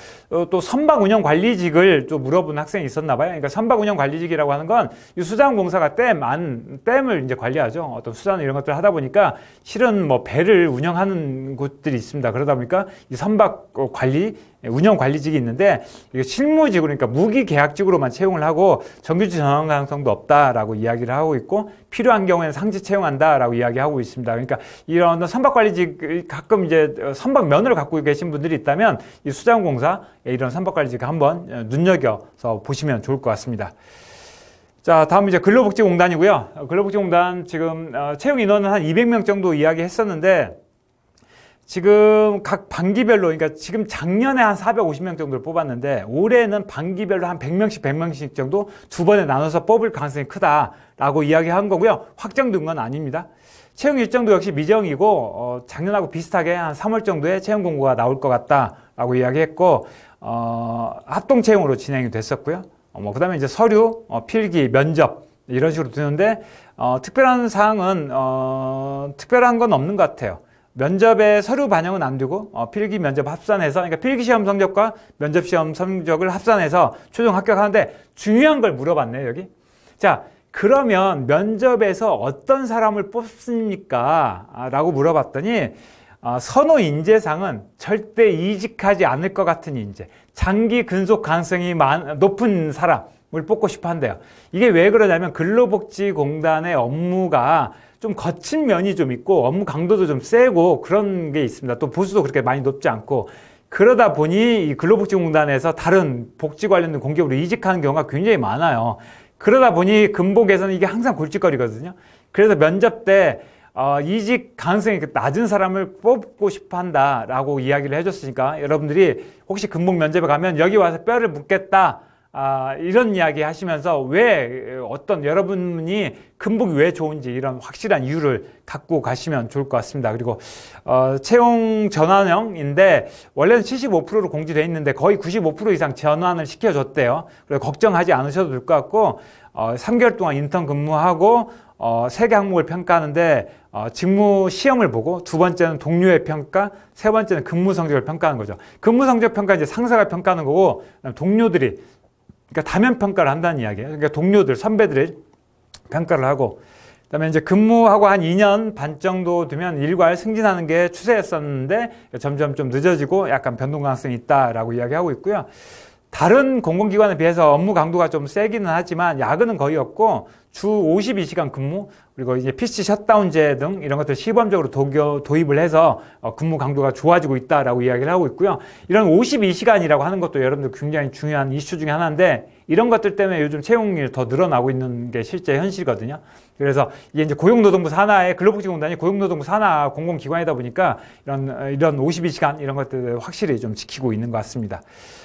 또 선박 운영 관리직을 또 물어본 학생이 있었나 봐요. 그러니까 선박 운영 관리직이라고 하는 건 이 수자원공사가 댐을 이제 관리하죠. 어떤 수자원 이런 것들을 하다 보니까 실은 배를 운영하는 곳들이 있습니다. 그러다 보니까 이 선박 관리 운영 관리직이 있는데, 이게 실무직으로, 그러니까 무기 계약직으로만 채용을 하고 정규직 전환 가능성도 없다라고 이야기를 하고 있고, 필요한 경우에는 상시 채용한다라고 이야기하고 있습니다. 그러니까 이런 선박 관리직, 가끔 이제 선박 면허를 갖고 계신 분들이 있다면 이 수자원공사 이런 선박 관리직 한번 눈여겨서 보시면 좋을 것 같습니다. 자, 다음 이제 근로복지공단이고요. 근로복지공단 지금 채용 인원은 한 200명 정도 이야기했었는데, 지금 각 반기별로, 그러니까 지금 작년에 한 450명 정도를 뽑았는데, 올해는 반기별로 한 100명씩 정도 두 번에 나눠서 뽑을 가능성이 크다라고 이야기한 거고요. 확정된 건 아닙니다. 채용 일정도 역시 미정이고, 작년하고 비슷하게 한 3월 정도에 채용 공고가 나올 것 같다라고 이야기했고, 합동 채용으로 진행이 됐었고요. 그 다음에 이제 서류, 필기, 면접 이런 식으로 두는데, 특별한 사항은 특별한 건 없는 것 같아요. 면접에 서류 반영은 안 되고, 필기 면접 합산해서, 그러니까 필기 시험 성적과 면접 시험 성적을 합산해서 최종 합격하는데, 중요한 걸 물어봤네요, 여기. 자, 그러면 면접에서 어떤 사람을 뽑습니까? 라고 물어봤더니, 선호 인재상은 절대 이직하지 않을 것 같은 인재, 장기 근속 가능성이 높은 사람을 뽑고 싶어 한대요. 이게 왜 그러냐면, 근로복지공단의 업무가 좀 거친 면이 좀 있고, 업무 강도도 좀 세고 그런 게 있습니다. 또 보수도 그렇게 많이 높지 않고, 그러다 보니 이 근로복지공단에서 다른 복지 관련된 공기업으로 이직하는 경우가 굉장히 많아요. 그러다 보니 근복에서는 이게 항상 골칫거리거든요. 그래서 면접 때 이직 가능성이 낮은 사람을 뽑고 싶어 한다라고 이야기를 해줬으니까 여러분들이 혹시 근복 면접에 가면 여기 와서 뼈를 묻겠다 이런 이야기 하시면서 왜 어떤 여러분이 근복이 왜 좋은지 이런 확실한 이유를 갖고 가시면 좋을 것 같습니다. 그리고 채용 전환형인데 원래는 75%로 공지되어 있는데 거의 95% 이상 전환을 시켜줬대요. 그래서 걱정하지 않으셔도 될 것 같고 3개월 동안 인턴 근무하고 3개 항목을 평가하는데 직무 시험을 보고 두 번째는 동료의 평가, 세 번째는 근무 성적을 평가하는 거죠. 근무 성적 평가 이제 상사가 평가하는 거고 동료들이 그러니까 다면 평가를 한다는 이야기예요. 그러니까 동료들, 선배들이 평가를 하고 그다음에 이제 근무하고 한 2년 반 정도 되면 일괄 승진하는 게 추세였었는데 점점 좀 늦어지고 약간 변동 가능성이 있다라고 이야기하고 있고요. 다른 공공기관에 비해서 업무 강도가 좀 세기는 하지만 야근은 거의 없고 주 52시간 근무 그리고 이제 PC 셧다운제 등 이런 것들 시범적으로 도입을 해서 근무 강도가 좋아지고 있다라고 이야기를 하고 있고요. 이런 52시간이라고 하는 것도 여러분들 굉장히 중요한 이슈 중에 하나인데 이런 것들 때문에 요즘 채용률이 더 늘어나고 있는 게 실제 현실이거든요. 그래서 이게 이제 고용노동부 산하의 근로복지공단이 고용노동부 산하 공공기관이다 보니까 이런 52시간 이런 것들 확실히 좀 지키고 있는 것 같습니다.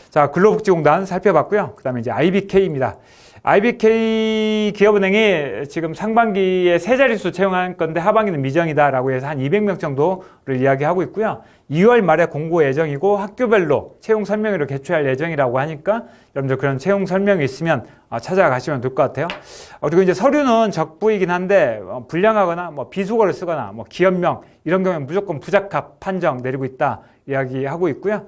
자, 근로복지공단 살펴봤고요. 그 다음에 이제 IBK입니다. IBK 기업은행이 지금 상반기에 세 자릿수 채용할 건데 하반기는 미정이다라고 해서 한 200명 정도를 이야기하고 있고요. 2월 말에 공고 예정이고 학교별로 채용 설명회를 개최할 예정이라고 하니까 여러분들 그런 채용 설명이 있으면 찾아가시면 될 것 같아요. 그리고 이제 서류는 적부이긴 한데 불량하거나 비속어를 쓰거나 기업명 이런 경우에 무조건 부적합 판정 내리고 있다 이야기하고 있고요.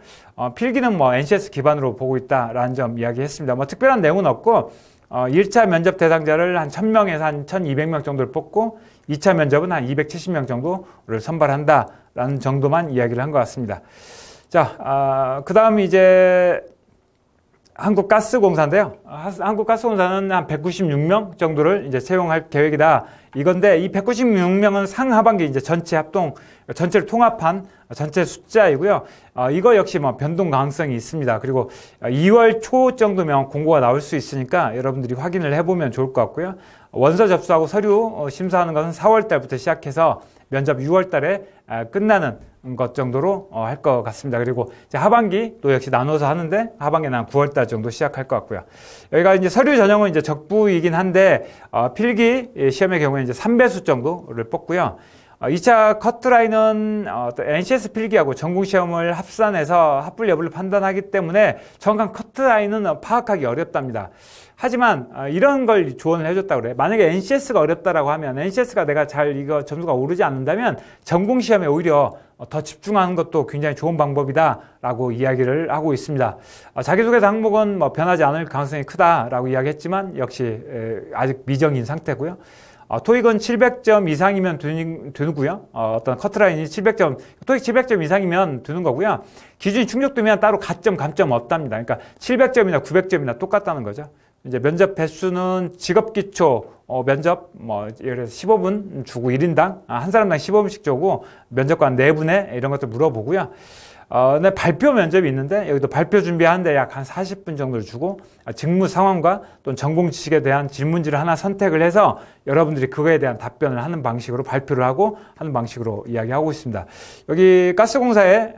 필기는 NCS 기반으로 보고 있다라는 점 이야기했습니다. 특별한 내용은 없고 1차 면접 대상자를 한 1000명에서 한 1200명 정도를 뽑고 2차 면접은 한 270명 정도를 선발한다라는 정도만 이야기를 한 것 같습니다. 자, 그 다음 이제 한국가스공사인데요. 한국가스공사는 한 196명 정도를 이제 채용할 계획이다. 이건데 이 196명은 상하반기 이제 전체를 통합한 전체 숫자이고요. 이거 역시 변동 가능성이 있습니다. 그리고 2월 초 정도면 공고가 나올 수 있으니까 여러분들이 확인을 해보면 좋을 것 같고요. 원서 접수하고 서류 심사하는 것은 4월 달부터 시작해서 면접 6월 달에 끝나는 것 정도로 할 것 같습니다. 그리고 이제 하반기 또 역시 나눠서 하는데 하반기는 한 9월 달 정도 시작할 것 같고요. 여기가 이제 서류 전형은 이제 적부이긴 한데 필기 시험의 경우에 이제 3배수 정도를 뽑고요. 2차 커트라인은 NCS 필기하고 전공시험을 합산해서 합불 여부를 판단하기 때문에 정확한 커트라인은 파악하기 어렵답니다. 하지만 이런 걸 조언을 해줬다고 그래요. 만약에 NCS가 어렵다라고 하면 NCS가 내가 잘 이거 점수가 오르지 않는다면 전공시험에 오히려 더 집중하는 것도 굉장히 좋은 방법이다라고 이야기를 하고 있습니다. 자기소개서 항목은 변하지 않을 가능성이 크다라고 이야기했지만 역시 아직 미정인 상태고요. 토익은 700점 이상이면 되고요. 어떤 커트라인이 700점, 토익 700점 이상이면 되는 거고요. 기준이 충족되면 따로 가점, 감점 없답니다. 그러니까 700점이나 900점이나 똑같다는 거죠. 이제 면접 배수는 직업기초 면접 예를 들어서 15분 주고 1인당 한 사람당 15분씩 주고 면접관 4분에 이런 것들 물어보고요. 네, 발표 면접이 있는데 여기도 발표 준비하는데 약 한 40분 정도를 주고 직무 상황과 또는 전공 지식에 대한 질문지를 하나 선택을 해서 여러분들이 그거에 대한 답변을 하는 방식으로 발표를 하고 하는 방식으로 이야기하고 있습니다. 여기 가스공사의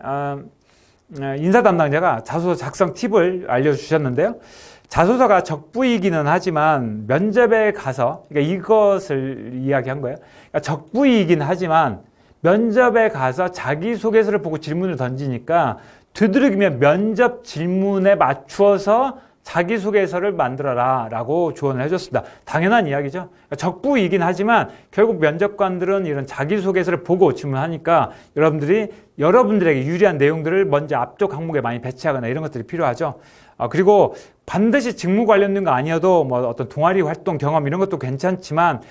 인사 담당자가 자소서 작성 팁을 알려주셨는데요. 자소서가 적부이기는 하지만 면접에 가서 그러니까 이것을 이야기한 거예요. 그러니까 적부이긴 하지만 면접에 가서 자기소개서를 보고 질문을 던지니까 되도록이면 면접 질문에 맞추어서 자기소개서를 만들어라 라고 조언을 해줬습니다. 당연한 이야기죠. 적부이긴 하지만 결국 면접관들은 이런 자기소개서를 보고 질문하니까 여러분들에게 유리한 내용들을 먼저 앞쪽 항목에 많이 배치하거나 이런 것들이 필요하죠. 그리고 반드시 직무 관련된 거 아니어도 어떤 동아리 활동 경험 이런 것도 괜찮지만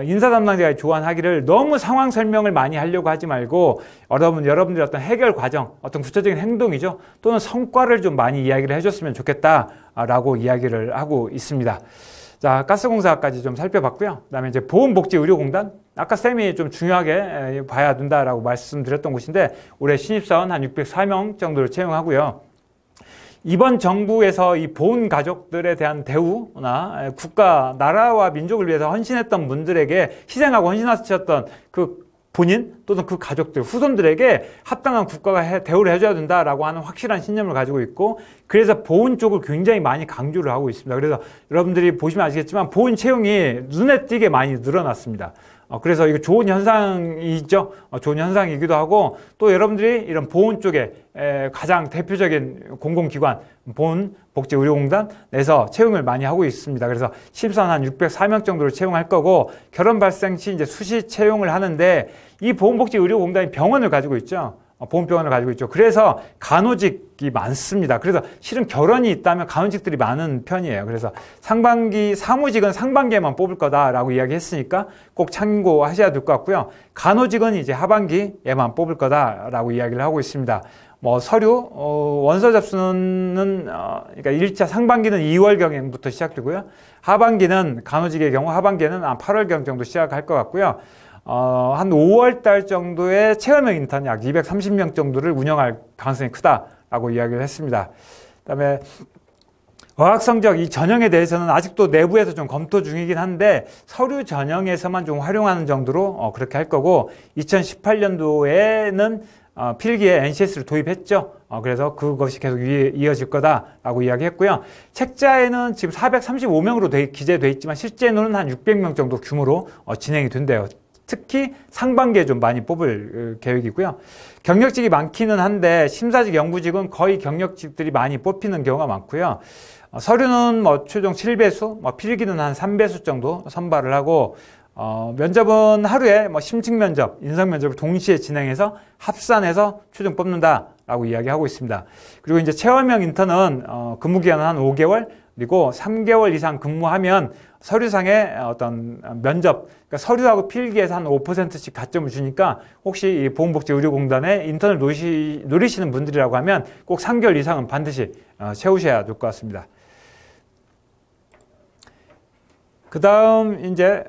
인사 담당자가 조언하기를 너무 상황 설명을 많이 하려고 하지 말고 여러분들의 어떤 해결 과정, 어떤 구체적인 행동이죠. 또는 성과를 좀 많이 이야기를 해줬으면 좋겠다라고 이야기를 하고 있습니다. 자, 가스공사까지 좀 살펴봤고요. 그다음에 이제 보건복지의료공단. 아까 쌤이 좀 중요하게 봐야 된다라고 말씀드렸던 곳인데 올해 신입사원 한 604명 정도를 채용하고요. 이번 정부에서 이 보훈 가족들에 대한 대우나 국가, 나라와 민족을 위해서 헌신했던 분들에게 희생하고 헌신하셨던 그 본인 또는 그 가족들, 후손들에게 합당한 국가가 대우를 해줘야 된다라고 하는 확실한 신념을 가지고 있고 그래서 보훈 쪽을 굉장히 많이 강조를 하고 있습니다. 그래서 여러분들이 보시면 아시겠지만 보훈 채용이 눈에 띄게 많이 늘어났습니다. 그래서 이거 좋은 현상이죠. 좋은 현상이기도 하고 또 여러분들이 이런 보훈 쪽에 가장 대표적인 공공기관 보훈복지의료공단 내에서 채용을 많이 하고 있습니다. 그래서 신입사원 한 604명 정도를 채용할 거고 결혼 발생 시 이제 수시 채용을 하는데 이 보훈복지의료공단이 병원을 가지고 있죠. 보훈병원을 가지고 있죠. 그래서 간호직이 많습니다. 그래서 실은 결혼이 있다면 간호직들이 많은 편이에요. 그래서 사무직은 상반기에만 뽑을 거다라고 이야기했으니까 꼭 참고하셔야 될 것 같고요. 간호직은 이제 하반기에만 뽑을 거다라고 이야기를 하고 있습니다. 서류, 원서 접수는, 그러니까 1차 상반기는 2월경부터 시작되고요. 하반기는 간호직의 경우 하반기에는 8월경 정도 시작할 것 같고요. 한 5월 달 정도에 체험형 인턴 약 230명 정도를 운영할 가능성이 크다라고 이야기를 했습니다. 그다음에 어학 성적 이 전형에 대해서는 아직도 내부에서 좀 검토 중이긴 한데 서류 전형에서만 좀 활용하는 정도로 그렇게 할 거고 2018년도에는 필기에 NCS를 도입했죠. 그래서 그것이 계속 이어질 거다라고 이야기했고요. 책자에는 지금 435명으로 기재되어 있지만 실제로는 한 600명 정도 규모로 진행이 된대요. 특히 상반기에 좀 많이 뽑을 계획이고요. 경력직이 많기는 한데 심사직, 연구직은 거의 경력직들이 많이 뽑히는 경우가 많고요. 서류는 최종 7배수, 필기는 한 3배수 정도 선발을 하고 면접은 하루에 심층 면접, 인성 면접을 동시에 진행해서 합산해서 최종 뽑는다라고 이야기하고 있습니다. 그리고 이제 체험형 인턴은 근무 기간은 한 5개월, 그리고 3개월 이상 근무하면 서류상의 어떤 면접, 그러니까 서류하고 필기에서 한 5%씩 가점을 주니까 혹시 이 보건복지의료공단에 인턴을 노리시는 분들이라고 하면 꼭 3개월 이상은 반드시 채우셔야 될 것 같습니다. 그 다음 이제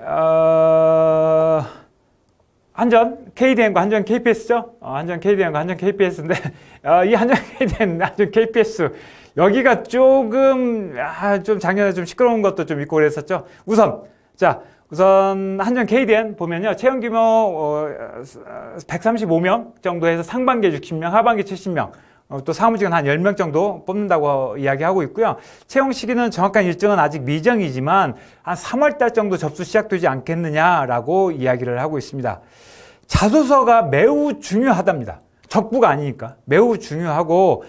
한전 KDN과 한전 KPS죠. 한전 KDN과 한전 KPS인데 이 한전 KDN, 한전 KPS 여기가 조금 좀 작년에 좀 시끄러운 것도 좀 있고 그랬었죠. 우선 한전 KDN 보면요. 채용 규모 135명 정도에서 상반기에 60명, 하반기에 70명, 또 사무직은 한 10명 정도 뽑는다고 이야기하고 있고요. 채용 시기는 정확한 일정은 아직 미정이지만 한 3월 달 정도 접수 시작되지 않겠느냐라고 이야기를 하고 있습니다. 자소서가 매우 중요하답니다. 적부가 아니니까 매우 중요하고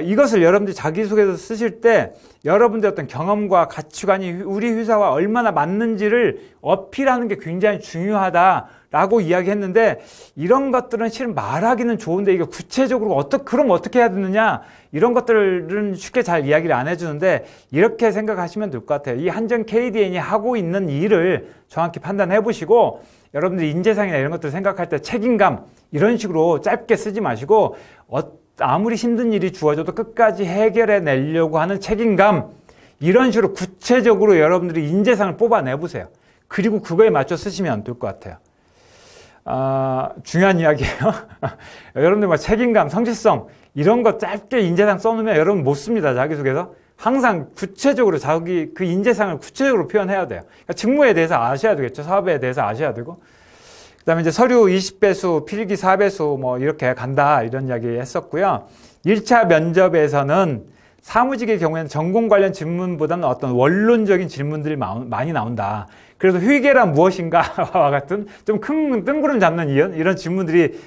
이것을 여러분들이 자기소개서 쓰실 때 여러분들의 어떤 경험과 가치관이 우리 회사와 얼마나 맞는지를 어필하는 게 굉장히 중요하다라고 이야기했는데 이런 것들은 실은 말하기는 좋은데 이거 구체적으로 그럼 어떻게 해야 되느냐 이런 것들은 쉽게 잘 이야기를 안 해주는데 이렇게 생각하시면 될 것 같아요. 이 한전 KDN이 하고 있는 일을 정확히 판단해 보시고 여러분들이 인재상이나 이런 것들을 생각할 때 책임감 이런 식으로 짧게 쓰지 마시고 아무리 힘든 일이 주어져도 끝까지 해결해 내려고 하는 책임감 이런 식으로 구체적으로 여러분들이 인재상을 뽑아내보세요. 그리고 그거에 맞춰 쓰시면 될 것 같아요. 중요한 이야기예요. 여러분들 책임감, 성실성 이런 거 짧게 인재상 써놓으면 여러분 못 씁니다. 자기소개서. 항상 구체적으로 그 인재상을 구체적으로 표현해야 돼요. 그러니까 직무에 대해서 아셔야 되겠죠. 사업에 대해서 아셔야 되고. 그 다음에 이제 서류 20배수, 필기 4배수 이렇게 간다 이런 이야기 했었고요. 1차 면접에서는 사무직의 경우에는 전공 관련 질문보다는 어떤 원론적인 질문들이 많이 나온다. 그래서 회계란 무엇인가와 같은 좀 큰 뜬구름 잡는 이런 질문들이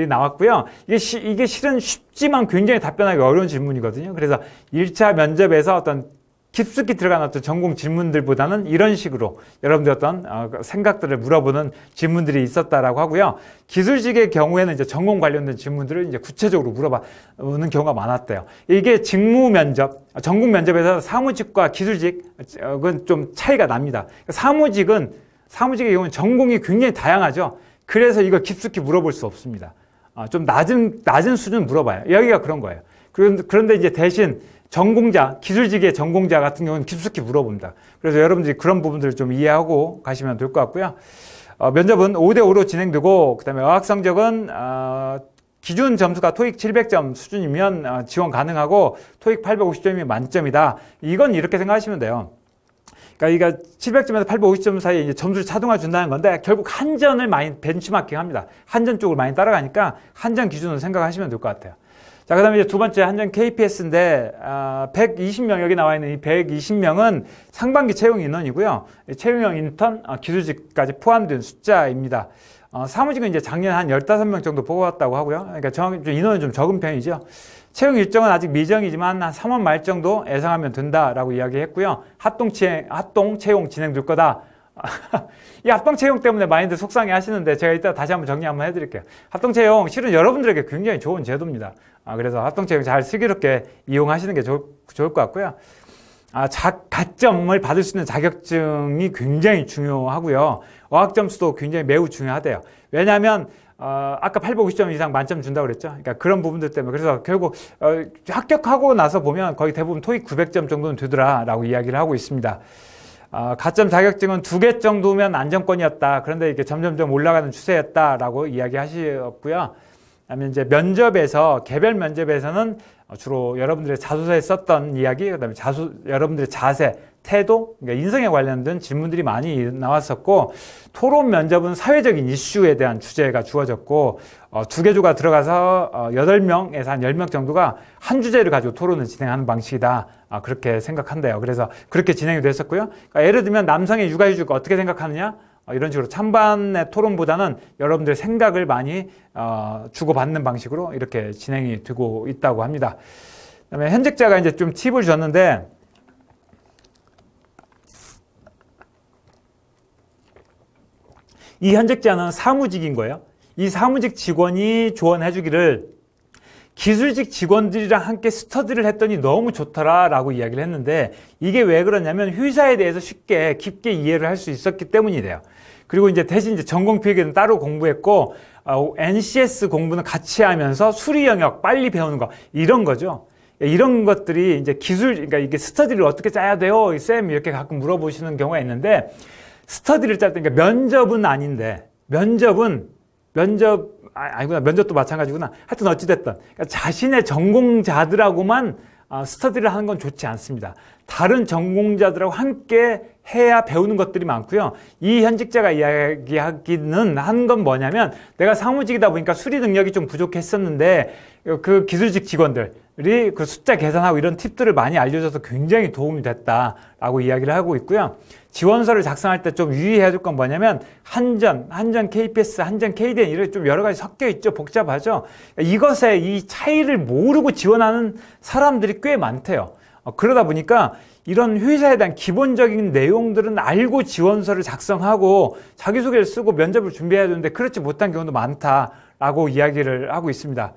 나왔고요. 이게 실은 쉽지만 굉장히 답변하기 어려운 질문이거든요. 그래서 1차 면접에서 어떤 깊숙이 들어간 어떤 전공 질문들보다는 이런 식으로 여러분들 어떤 생각들을 물어보는 질문들이 있었다라고 하고요. 기술직의 경우에는 이제 전공 관련된 질문들을 이제 구체적으로 물어보는 경우가 많았대요. 이게 직무 면접, 전공 면접에서 사무직과 기술직은 좀 차이가 납니다. 사무직의 경우는 전공이 굉장히 다양하죠. 그래서 이걸 깊숙이 물어볼 수 없습니다. 좀 낮은 수준 물어봐요. 여기가 그런 거예요. 그런데 이제 대신 기술직의 전공자 같은 경우는 깊숙이 물어봅니다. 그래서 여러분들이 그런 부분들을 좀 이해하고 가시면 될 것 같고요. 면접은 5대5로 진행되고, 그 다음에 어학 성적은 기준 점수가 토익 700점 수준이면 지원 가능하고 토익 850점이면 만점이다. 이건 이렇게 생각하시면 돼요. 그러니까 이게 700점에서 850점 사이에 이제 점수를 자동화 준다는 건데 결국 한전을 많이 벤치마킹 합니다. 한전 쪽을 많이 따라가니까 한전 기준으로 생각하시면 될 것 같아요. 자, 그 다음에 이제 두 번째 한전 KPS인데 120명 여기 나와 있는 이 120명은 상반기 채용 인원이고요. 채용형 인턴, 기술직까지 포함된 숫자입니다. 사무직은 이제 작년 한 15명 정도 뽑았다고 하고요. 그러니까 정확히 인원은 좀 적은 편이죠. 채용 일정은 아직 미정이지만 한 3월 말 정도 예상하면 된다라고 이야기했고요. 합동 채용 진행될 거다. 이 합동 채용 때문에 많이들 속상해 하시는데 제가 이따 다시 한번 정리 한번 해드릴게요. 합동 채용 실은 여러분들에게 굉장히 좋은 제도입니다. 그래서 합동 채용 잘 슬기롭게 이용하시는 게 좋을 것 같고요. 가점을 받을 수 있는 자격증이 굉장히 중요하고요. 어학 점수도 굉장히 매우 중요하대요. 왜냐하면 아까 850점 이상 만점 준다고 그랬죠. 그러니까 그런 부분들 때문에. 그래서 결국 합격하고 나서 보면 거의 대부분 토익 900점 정도는 되더라라고 이야기를 하고 있습니다. 가점 자격증은 2개 정도면 안정권이었다. 그런데 이게 점점점 올라가는 추세였다라고 이야기하셨고요. 그다음에 이제 면접에서 개별 면접에서는 주로 여러분들의 자소서에 썼던 이야기, 그다음에 여러분들의 자세, 태도, 그러니까 인성에 관련된 질문들이 많이 나왔었고, 토론 면접은 사회적인 이슈에 대한 주제가 주어졌고, 2개 조가 들어가서 8명에서 한 10명 정도가 한 주제를 가지고 토론을 진행하는 방식이다. 그렇게 생각한대요. 그래서 그렇게 진행이 됐었고요. 그러니까 예를 들면 남성의 육아휴직 어떻게 생각하느냐? 이런 식으로 찬반의 토론보다는 여러분들의 생각을 많이 주고받는 방식으로 이렇게 진행이 되고 있다고 합니다. 그다음에 현직자가 이제 좀 팁을 줬는데, 이 현직자는 사무직인 거예요. 이 사무직 직원이 조언해 주기를 기술직 직원들이랑 함께 스터디를 했더니 너무 좋더라 라고 이야기를 했는데, 이게 왜 그러냐면 회사에 대해서 쉽게 깊게 이해를 할 수 있었기 때문이래요. 그리고 이제 대신 이제 전공 필기는 따로 공부했고, NCS 공부는 같이 하면서 수리 영역 빨리 배우는 거, 이런 거죠. 이런 것들이 이제 그러니까 이게 스터디를 어떻게 짜야 돼요? 쌤 이렇게 가끔 물어보시는 경우가 있는데, 스터디를 짤 때, 그러니까 면접은 아닌데, 아니구나, 면접도 마찬가지구나. 하여튼 어찌됐든. 그러니까 자신의 전공자들하고만 스터디를 하는 건 좋지 않습니다. 다른 전공자들하고 함께 해야 배우는 것들이 많고요. 이 현직자가 이야기하기는 한 건 뭐냐면, 내가 사무직이다 보니까 수리 능력이 좀 부족했었는데, 그 기술직 직원들이 그 숫자 계산하고 이런 팁들을 많이 알려줘서 굉장히 도움이 됐다라고 이야기를 하고 있고요. 지원서를 작성할 때 좀 유의해야 될 건 뭐냐면, 한전 KPS, 한전 KDN 이렇게 좀 여러 가지 섞여 있죠. 복잡하죠. 이것의 이 차이를 모르고 지원하는 사람들이 꽤 많대요. 그러다 보니까 이런 회사에 대한 기본적인 내용들은 알고 지원서를 작성하고 자기소개를 쓰고 면접을 준비해야 되는데 그렇지 못한 경우도 많다라고 이야기를 하고 있습니다.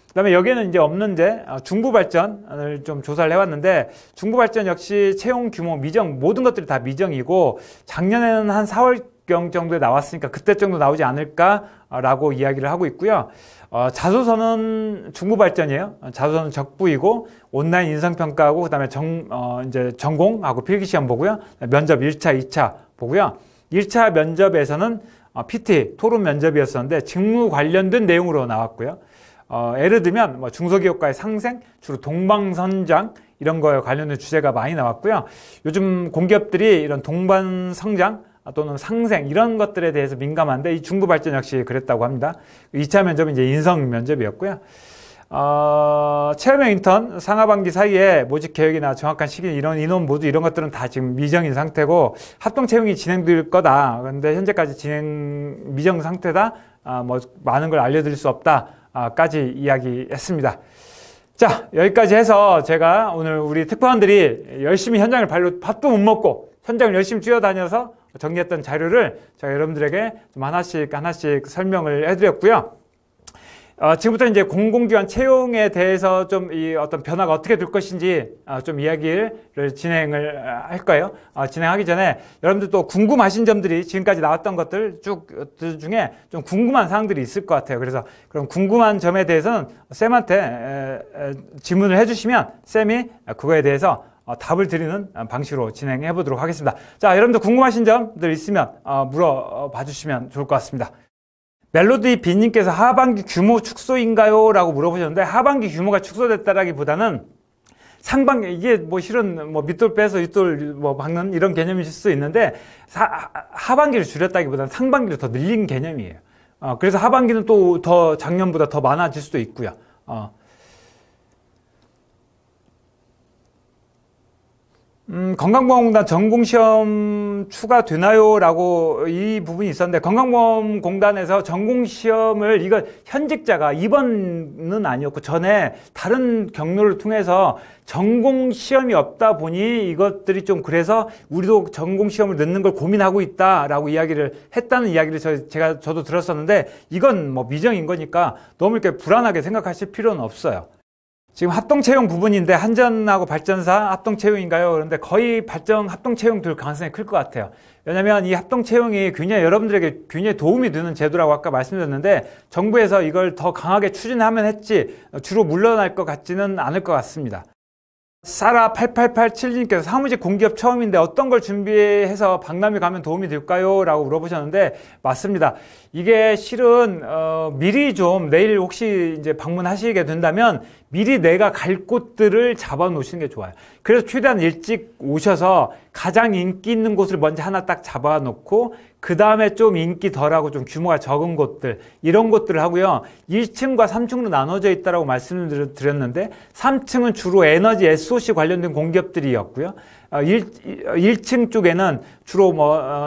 그다음에 여기에는 이제 없는데 중부발전을 좀 조사를 해왔는데, 중부발전 역시 채용 규모 미정, 모든 것들이 다 미정이고 작년에는 한 4월경 정도에 나왔으니까 그때 정도 나오지 않을까라고 이야기를 하고 있고요. 자소서는 중부발전이에요. 자소서는 적부이고 온라인 인성평가하고 그다음에 이제 전공하고 필기시험 보고요. 면접 1차, 2차 보고요. 1차 면접에서는 PT 토론 면접이었었는데 직무 관련된 내용으로 나왔고요. 예를 들면 중소기업가의 상생, 주로 동방선장 이런 거에 관련된 주제가 많이 나왔고요. 요즘 공기업들이 이런 동반성장 또는 상생 이런 것들에 대해서 민감한데, 이 중부발전 역시 그랬다고 합니다. 2차 면접은 이제 인성 면접이었고요. 체험형 인턴 상하반기 사이에 모집 계획이나 정확한 시기, 이런 인원 모두 이런 것들은 다 지금 미정인 상태고, 합동 채용이 진행될 거다. 그런데 현재까지 미정 상태다. 많은 걸 알려드릴 수 없다. 까지 이야기했습니다. 자, 여기까지 해서 제가 오늘 우리 특파원들이 열심히 현장을 밥도 못 먹고 현장을 열심히 뛰어다녀서 정리했던 자료를 제가 여러분들에게 좀 하나씩 설명을 해드렸고요. 지금부터 이제 공공기관 채용에 대해서 좀 이 어떤 변화가 어떻게 될 것인지 좀 이야기를 진행을 할 거예요. 진행하기 전에 여러분들 또 궁금하신 점들이 지금까지 나왔던 것들 쭉 중에 좀 궁금한 사항들이 있을 것 같아요. 그래서 그럼 궁금한 점에 대해서는 쌤한테 질문을 해주시면 쌤이 그거에 대해서 답을 드리는 방식으로 진행해 보도록 하겠습니다. 자, 여러분들 궁금하신 점들 있으면 물어봐 주시면 좋을 것 같습니다. 멜로디 빈님께서 하반기 규모 축소인가요? 라고 물어보셨는데, 하반기 규모가 축소됐다라기보다는 상반기, 이게 뭐 실은 뭐 밑돌 빼서 윗돌 뭐 박는 이런 개념이실 수 있는데, 하반기를 줄였다기보다는 상반기를 더 늘린 개념이에요. 그래서 하반기는 또 더 작년보다 더 많아질 수도 있고요. 건강보험공단 전공시험 추가되나요? 라고 이 부분이 있었는데, 건강보험공단에서 전공시험을, 이거 현직자가 이번은 아니었고 전에 다른 경로를 통해서 전공시험이 없다 보니 이것들이 좀, 그래서 우리도 전공시험을 넣는 걸 고민하고 있다라고 이야기를 했다는 이야기를 저도 들었었는데, 이건 뭐 미정인 거니까 너무 이렇게 불안하게 생각하실 필요는 없어요. 지금 합동채용 부분인데, 한전하고 발전사 합동채용인가요? 그런데 거의 합동채용 될 가능성이 클 것 같아요. 왜냐면 이 합동채용이 굉장히 여러분들에게 굉장히 도움이 되는 제도라고 아까 말씀드렸는데, 정부에서 이걸 더 강하게 추진하면 했지 주로 물러날 것 같지는 않을 것 같습니다. 사라8887님께서 사무직 공기업 처음인데 어떤 걸 준비해서 박람회 가면 도움이 될까요? 라고 물어보셨는데, 맞습니다. 이게 실은 미리 좀, 내일 혹시 이제 방문하시게 된다면 미리 내가 갈 곳들을 잡아 놓으시는 게 좋아요. 그래서 최대한 일찍 오셔서 가장 인기 있는 곳을 먼저 하나 딱 잡아 놓고, 그 다음에 좀 인기 덜하고 좀 규모가 적은 곳들, 이런 곳들을 하고요. 1층과 3층으로 나눠져 있다고 말씀을 드렸는데, 3층은 주로 에너지 SOC 관련된 공기업들이었고요. 1층 쪽에는 주로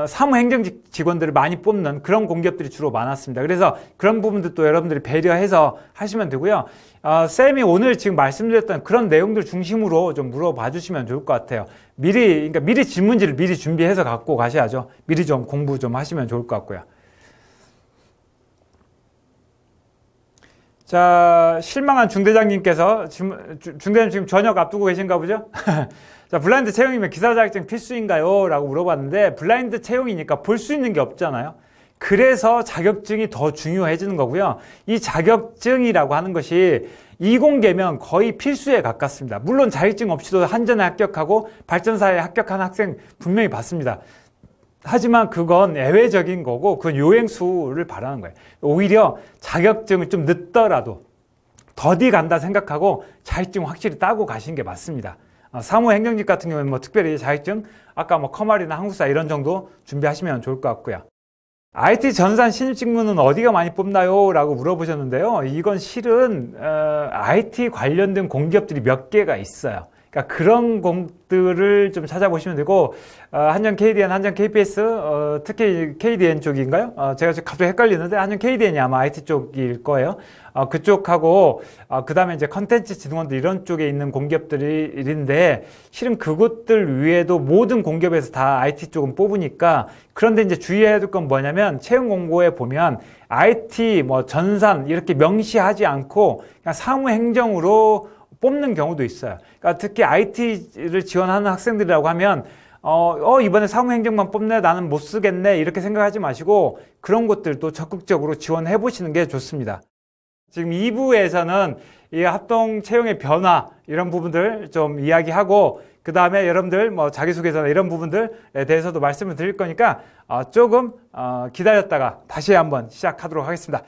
사무행정직 직원들을 많이 뽑는 그런 공기업들이 주로 많았습니다. 그래서 그런 부분들도 여러분들이 배려해서 하시면 되고요. 쌤이 오늘 지금 말씀드렸던 그런 내용들 중심으로 좀 물어봐 주시면 좋을 것 같아요. 그러니까 미리 질문지를 미리 준비해서 갖고 가셔야죠. 미리 좀 공부 좀 하시면 좋을 것 같고요. 자, 실망한 중대장님께서, 중대장님 지금 저녁 앞두고 계신가 보죠? 자, 블라인드 채용이면 기사 자격증 필수인가요? 라고 물어봤는데, 블라인드 채용이니까 볼 수 있는 게 없잖아요. 그래서 자격증이 더 중요해지는 거고요. 이 자격증이라고 하는 것이 이공계면 거의 필수에 가깝습니다. 물론 자격증 없이도 한전에 합격하고 발전사에 합격한 학생 분명히 봤습니다. 하지만 그건 예외적인 거고, 그건 요행수를 바라는 거예요. 오히려 자격증을 좀 늦더라도 더디 간다 생각하고 자격증 확실히 따고 가시는 게 맞습니다. 사무행정직 같은 경우에는 뭐 특별히 자격증, 아까 뭐 커말이나 한국사 이런 정도 준비하시면 좋을 것 같고요. IT 전산 신입 직무는 어디가 많이 뽑나요? 라고 물어보셨는데요. 이건 실은 IT 관련된 공기업들이 몇 개가 있어요. 그러니까 그런 공들을 좀 찾아보시면 되고, 한전 KDN, 한전 KPS, 특히 KDN 쪽인가요? 제가 지금 갑자기 헷갈리는데, 한전 KDN이 아마 IT 쪽일 거예요. 그쪽하고, 그 다음에 이제 컨텐츠 진흥원들 이런 쪽에 있는 공기업들인데, 실은 그것들 위에도 모든 공기업에서 다 IT 쪽은 뽑으니까, 그런데 이제 주의해야 될 건 뭐냐면, 채용 공고에 보면, IT, 뭐 전산, 이렇게 명시하지 않고, 그냥 사무행정으로 뽑는 경우도 있어요. 그러니까 특히 IT를 지원하는 학생들이라고 하면 이번에 사무행정만 뽑네, 나는 못 쓰겠네, 이렇게 생각하지 마시고 그런 것들도 적극적으로 지원해 보시는 게 좋습니다. 지금 2부에서는 이 합동 채용의 변화 이런 부분들 좀 이야기하고, 그 다음에 여러분들 뭐 자기소개서나 이런 부분들에 대해서도 말씀을 드릴 거니까 조금 기다렸다가 다시 한번 시작하도록 하겠습니다.